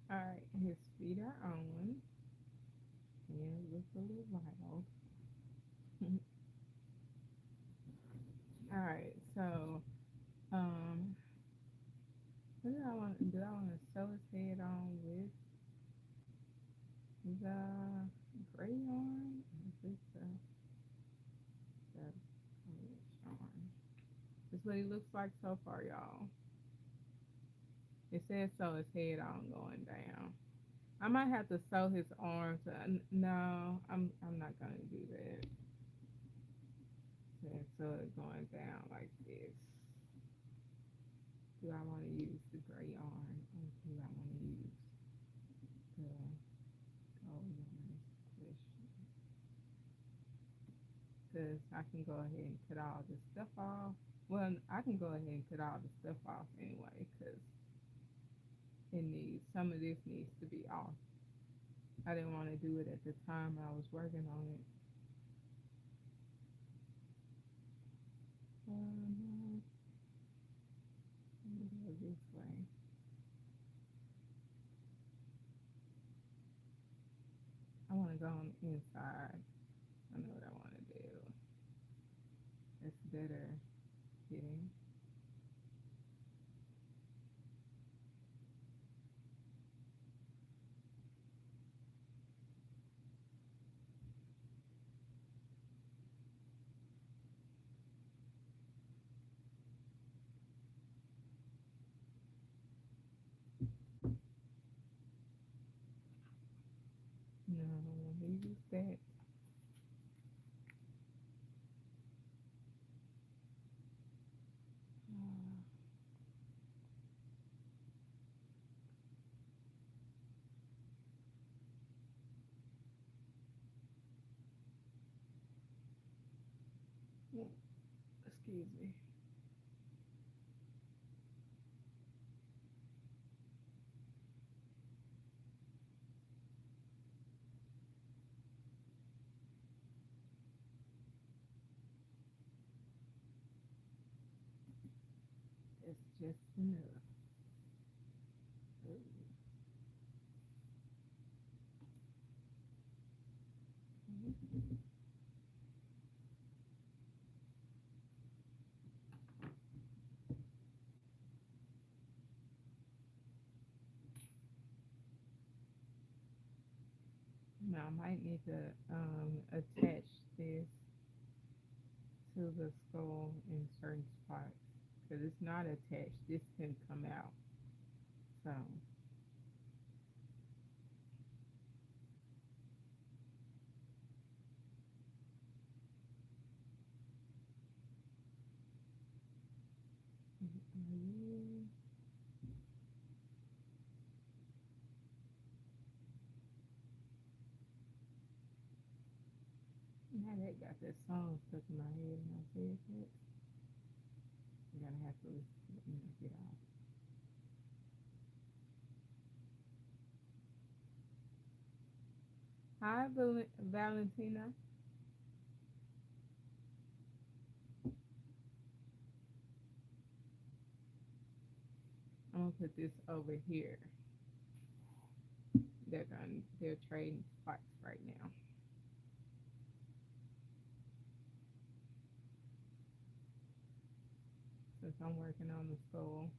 [SPEAKER 1] All right, his feet are on. Yeah, it looks a little wild. All right, so um, what did I want? Did I want to sew his head on with the gray yarn? Is this the yarn? This is what he looks like so far, y'all. It says sew his head on going down. I might have to sew his arms. No, I'm not gonna do that. And sew it going down like this. Do I want to use the gray yarn or do I want to use the gold yarn? Question. Because I can go ahead and cut all this stuff off. Well, I can go ahead and cut all the stuff off anyway because it needs some of this needs to be off. I didn't want to do it at the time I was working on it. No, let me go this way. want to go on the inside. I know what I want to do. It's better fitting. No, use that. Excuse me. It's just enough. Now I might need to attach this to the skull in certain spots because it's not attached. This can come out. So now that got that song stuck in my head and I said that. I'm gonna have to get off. Hi, Valentina. I'm gonna put this over here. They're trading spots right now. Since I'm working on the skull.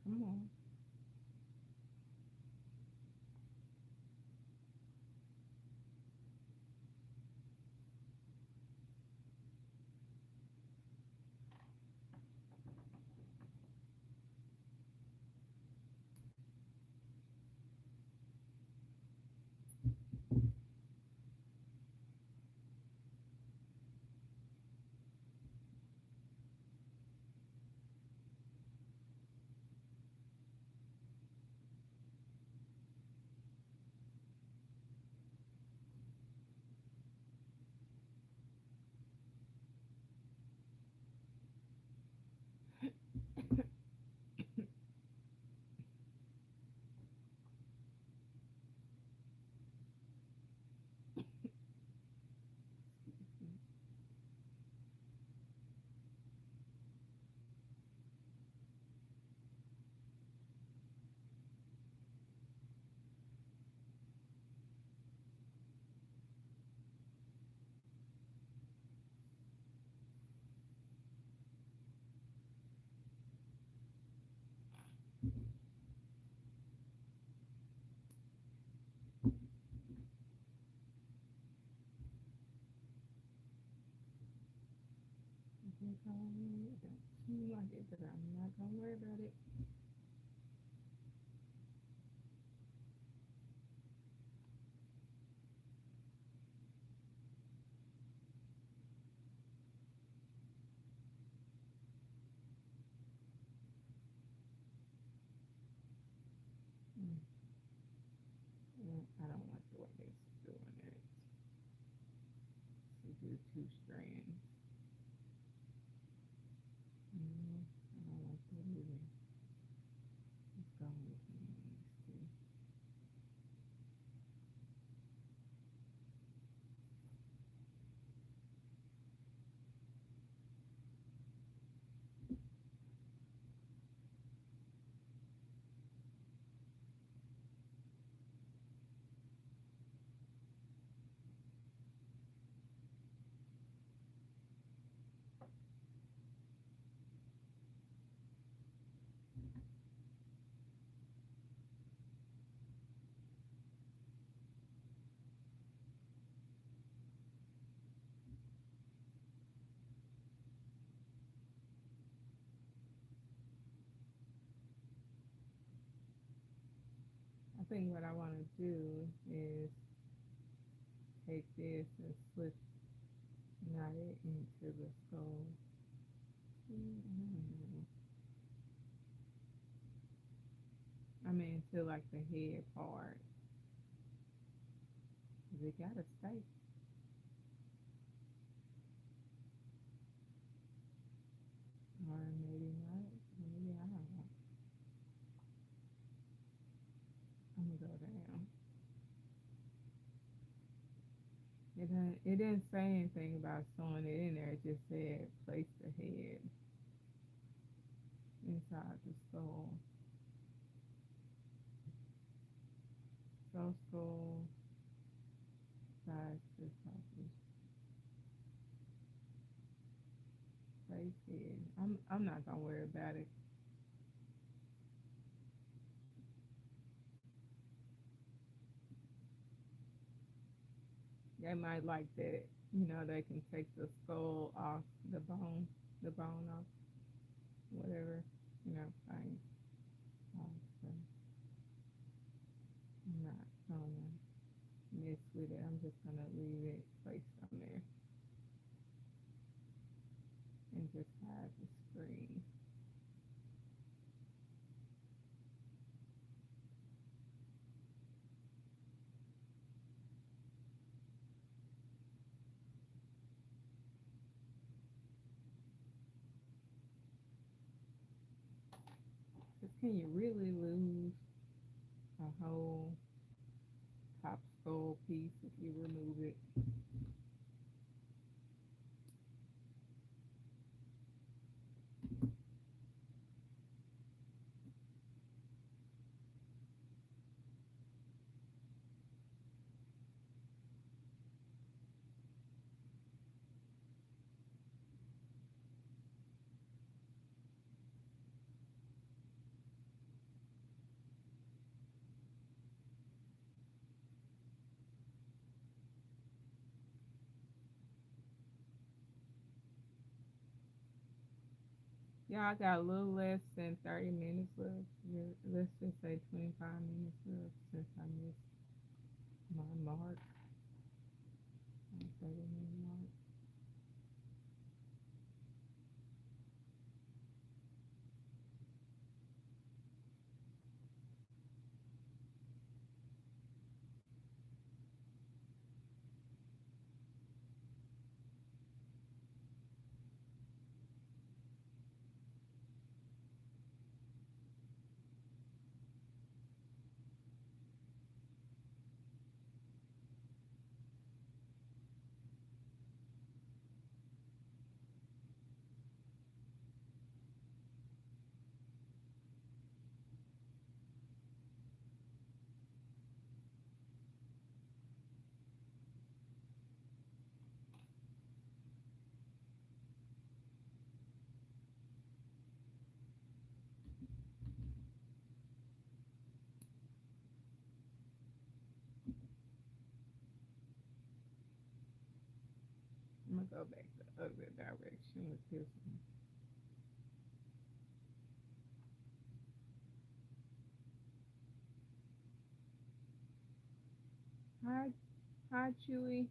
[SPEAKER 1] Come on. It don't seem like it, but I'm not gonna worry about it. Mm. I don't like the way it's doing it. So do two strands. I don't like that either. Let's go with these two. think what I want to do is take this and slip knot it into the skull. I mean, to like the head part. It gotta stay. Or maybe not. Maybe I don't know. I'm gonna go down. It didn't say anything about sewing it in there. It just said place the head inside the skull. So skull size to place head. I'm not gonna worry about it. They might like that. They can take the skull off the bone off, whatever, thing. So I'm not gonna mess with it. I'm just gonna leave it placed on there and just hide the screen. Cause can you really lose a whole top skull piece if you remove it? Yeah, I got a little less than 30 minutes left. Yeah, let's just say 25 minutes left since I missed my mark, my 30-minute mark. I'm gonna go back the other direction with this one. Hi, Chewy.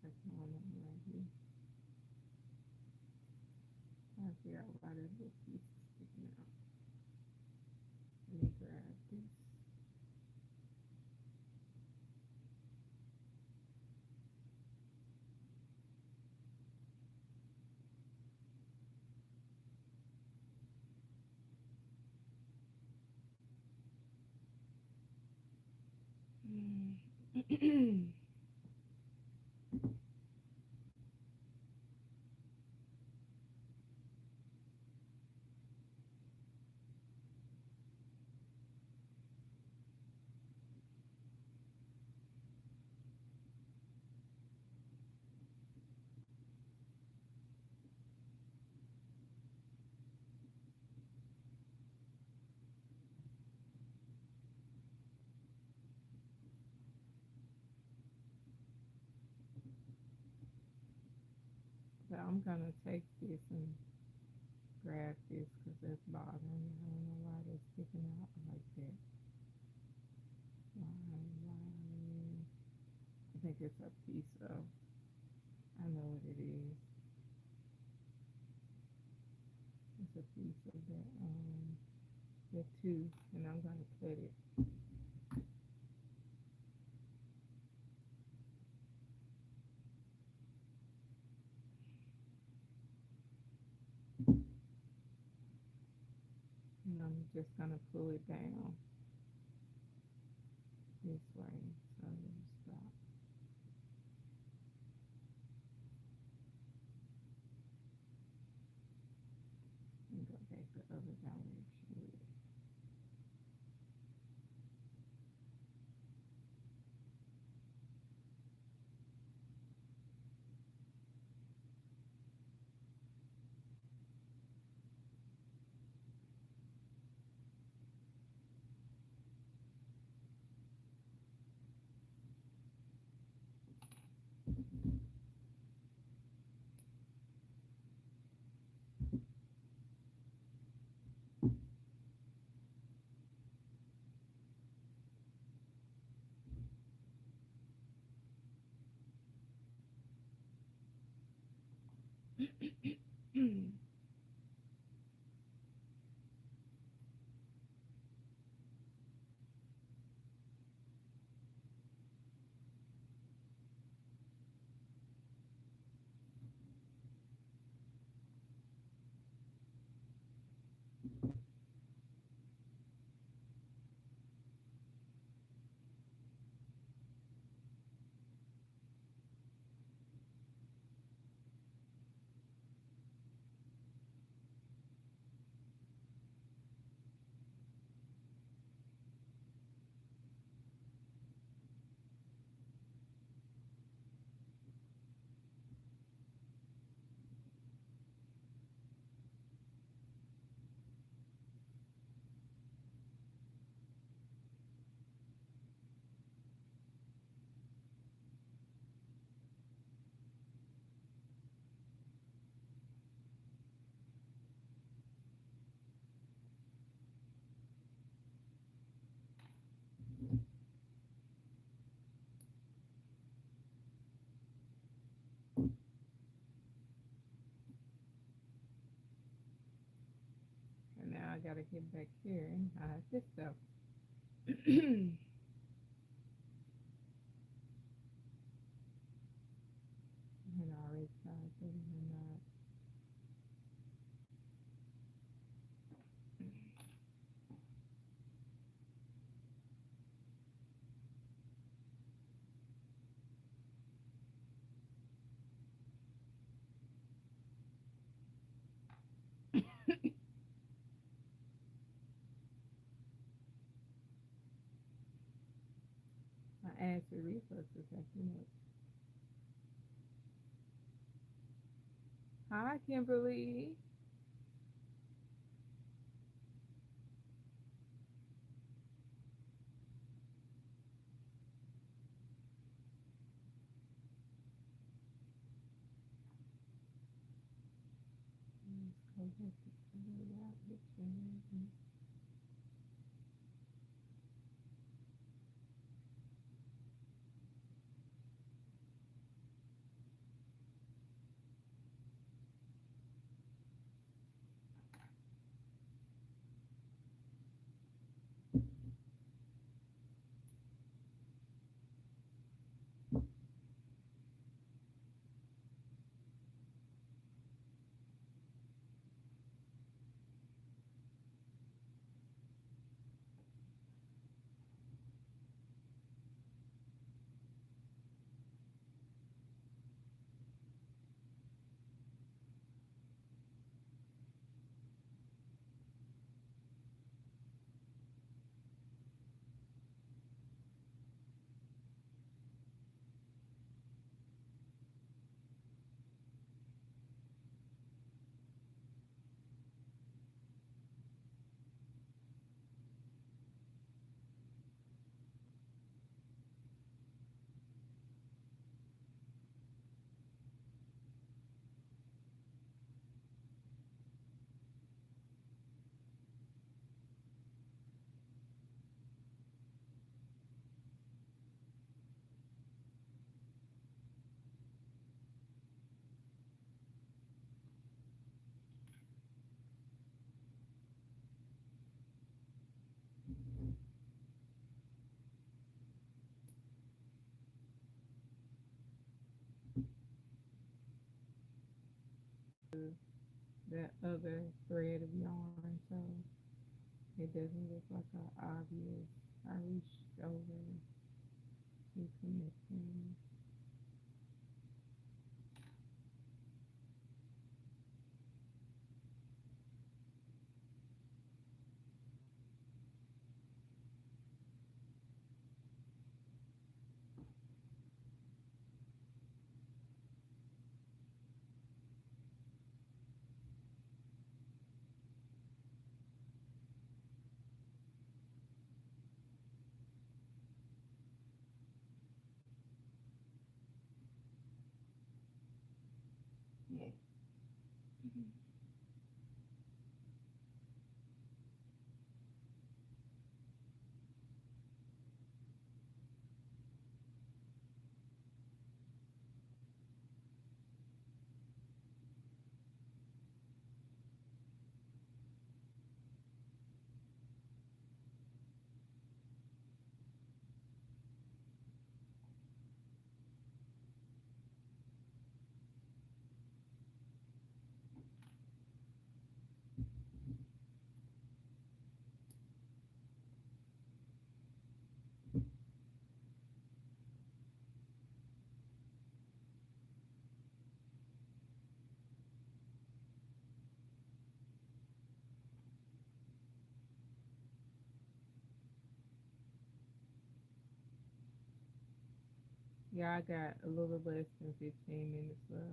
[SPEAKER 1] Second one right here. I figure out why this little piece is sticking out. Let me grab this. So I'm gonna take this and grab this because it's bothering me. I don't know why they're sticking out like that. Why? I think it's a piece of. I know what it is. It's a piece of the tooth, and I'm gonna cut it. And I'm just gonna pull it down this way so it'll stop. And go back the other direction with it. And now I gotta get back here and hide this stuff. And I already tried putting in that. My acid reflux is acting up. Hi, Kimberly. Let's go back to the right picture. that other thread of yarn, so it doesn't look like a obvious. I reached over to connecting. Yeah. Yeah, I got a little less than 15 minutes left.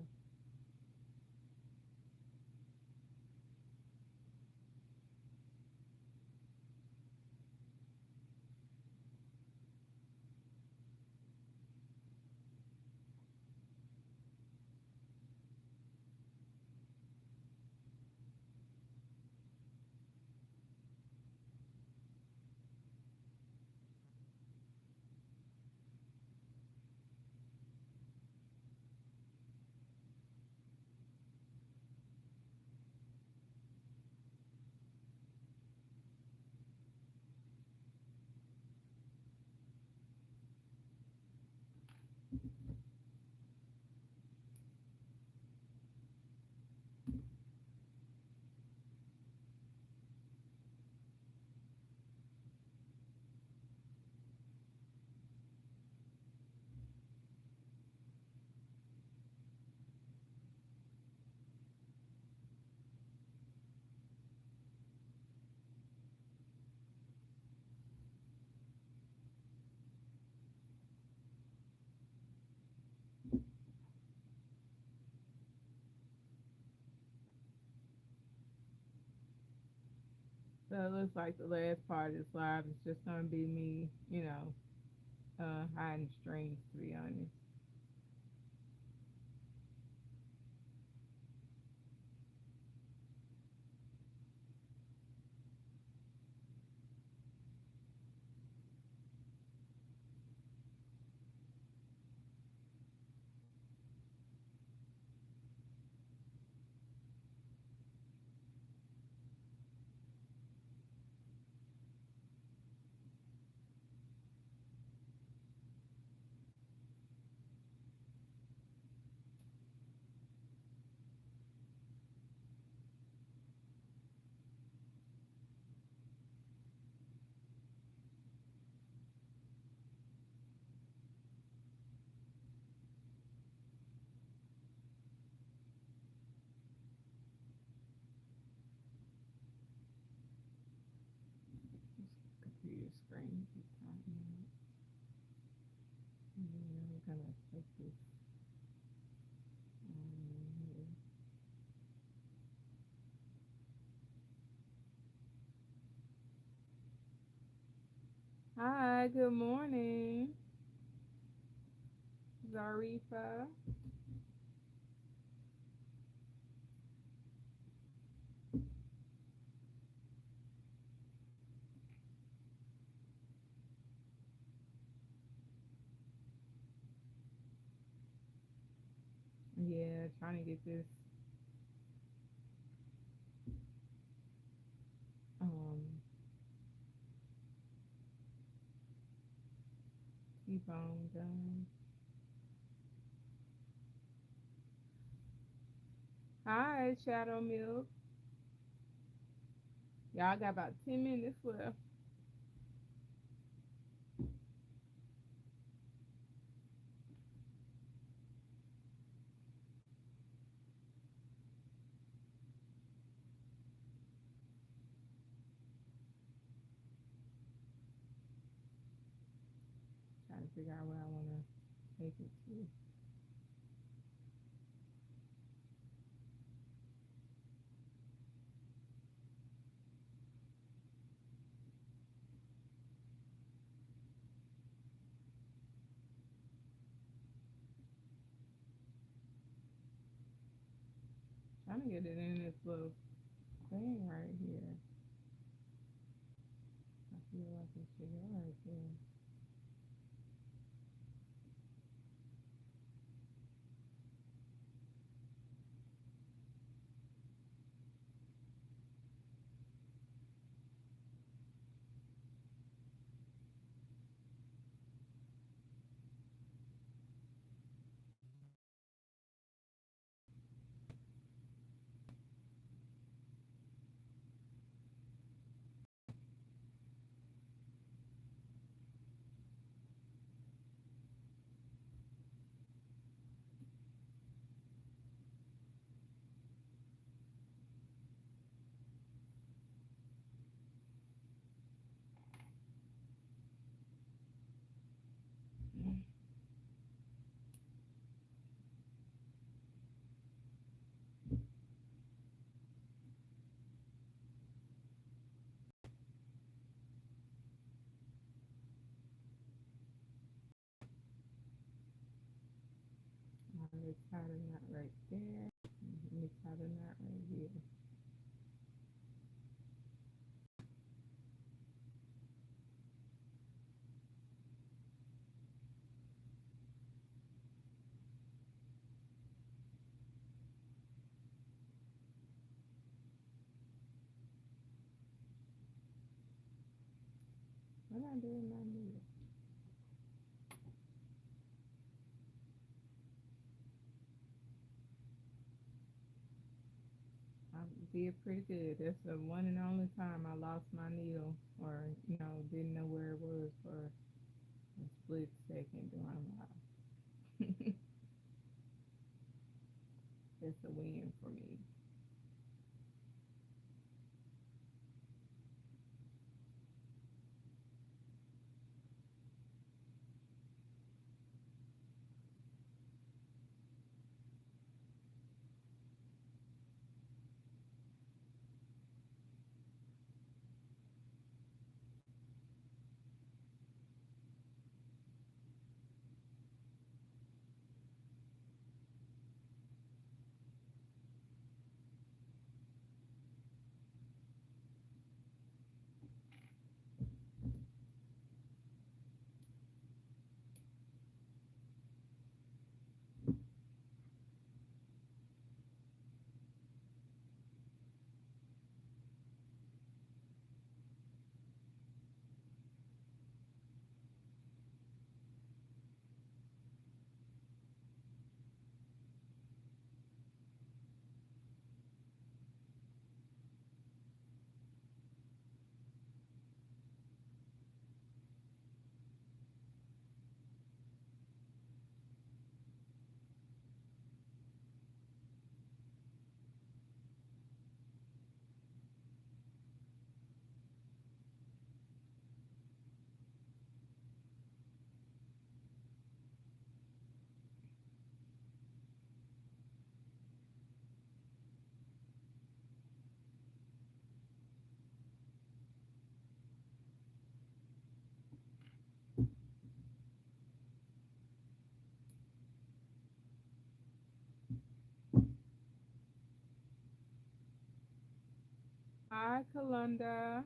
[SPEAKER 1] So it looks like the last part of this live is just gonna be me, hiding strings, to be honest. Computer screen keep popping up. And then we're gonna take this here. Hi, good morning, Zarifa. Yeah, trying to get this um T-bone done. Hi, Shadow Milk. Y'all got about 10 minutes left. Trying to figure out where I want to take it to. Trying to get it in this little thing right here. I feel like it should go right there. I'm going to tie the knot right there. Let me tie the knot right here. What am I doing my needle? I did pretty good. That's the one and only time I lost my needle or, didn't know where it was for a split second during life. It's a win for me. Hi, Kalunda.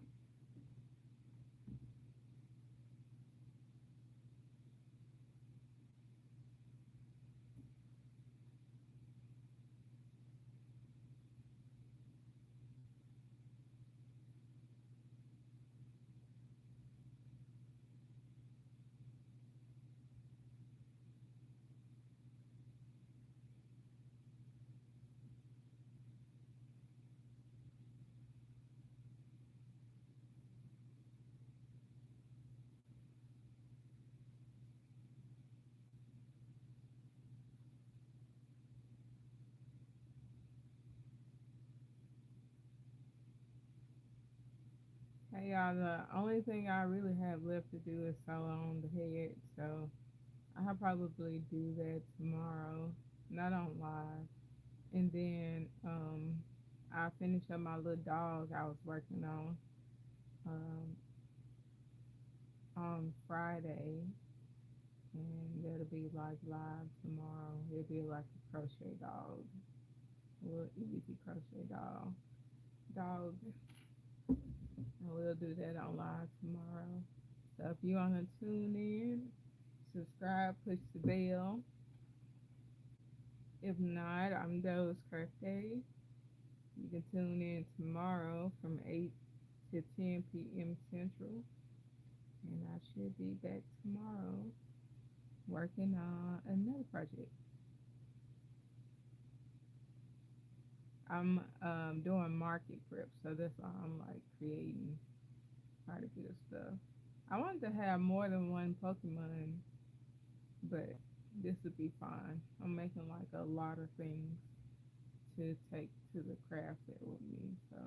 [SPEAKER 1] Hey y'all, the only thing I really have left to do is sew on the head, so I'll probably do that tomorrow, not on live. And then I'll finish up my little dog I was working um, on Friday, and that'll be like live tomorrow. It'll be like a crochet dog, a little easy crochet dog. And we'll do that on live tomorrow. So if you want to tune in, subscribe, push the bell. If not, I'm Doe's Crochet. You can tune in tomorrow from 8 to 10 p.m. Central. And I should be back tomorrow working on another project. I'm doing market prep, so that's why I'm like creating quite a bit of stuff. I wanted to have more than one Pokemon, but this would be fine. I'm making like a lot of things to take to the craft fair with me. So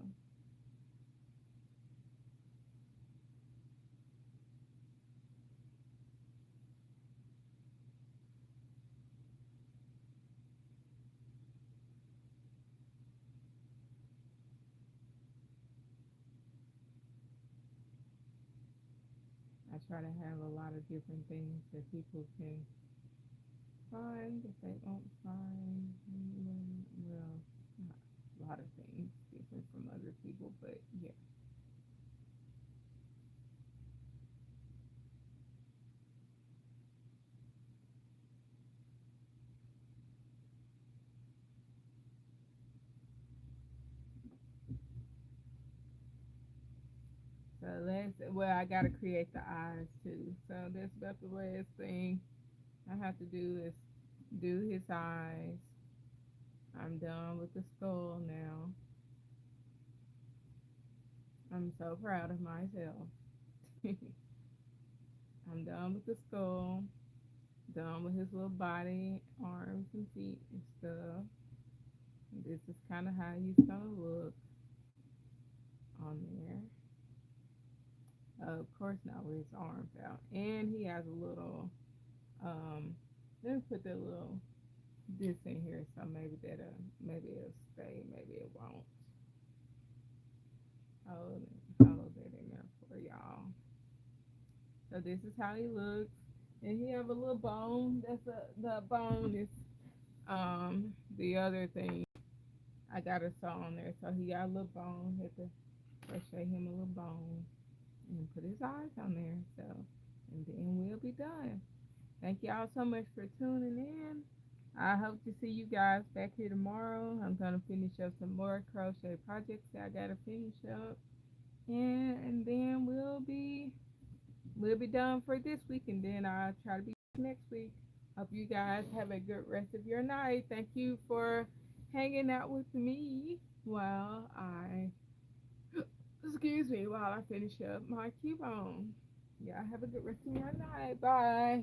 [SPEAKER 1] I try to have a lot of different things that people can find if they won't find. Well, not a lot of things different from other people, but yeah. So I gotta create the eyes too. So that's about the last thing I have to do is do his eyes. I'm done with the skull now. I'm so proud of myself. I'm done with the skull, done with his little body, arms and feet and stuff. This is kind of how he's gonna look on there. Of course, not with his arms out, and he has a little. Um, let me put that little this in here, so maybe it'll stay, maybe it won't. Hold that in there for y'all. So this is how he looks, and he have a little bone. The bone is the other thing I got a sew on there. So he got a little bone. Had to crochet him a little bone and put his eyes on there. So and then we'll be done. Thank y'all so much for tuning in. I hope to see you guys back here tomorrow. I'm gonna finish up some more crochet projects that I gotta finish up, and then we'll be done for this week, and then I'll try to be next week. Hope you guys have a good rest of your night. Thank you for hanging out with me while I excuse me while I finish up my cubone. Yeah, have a good rest of your night. Bye.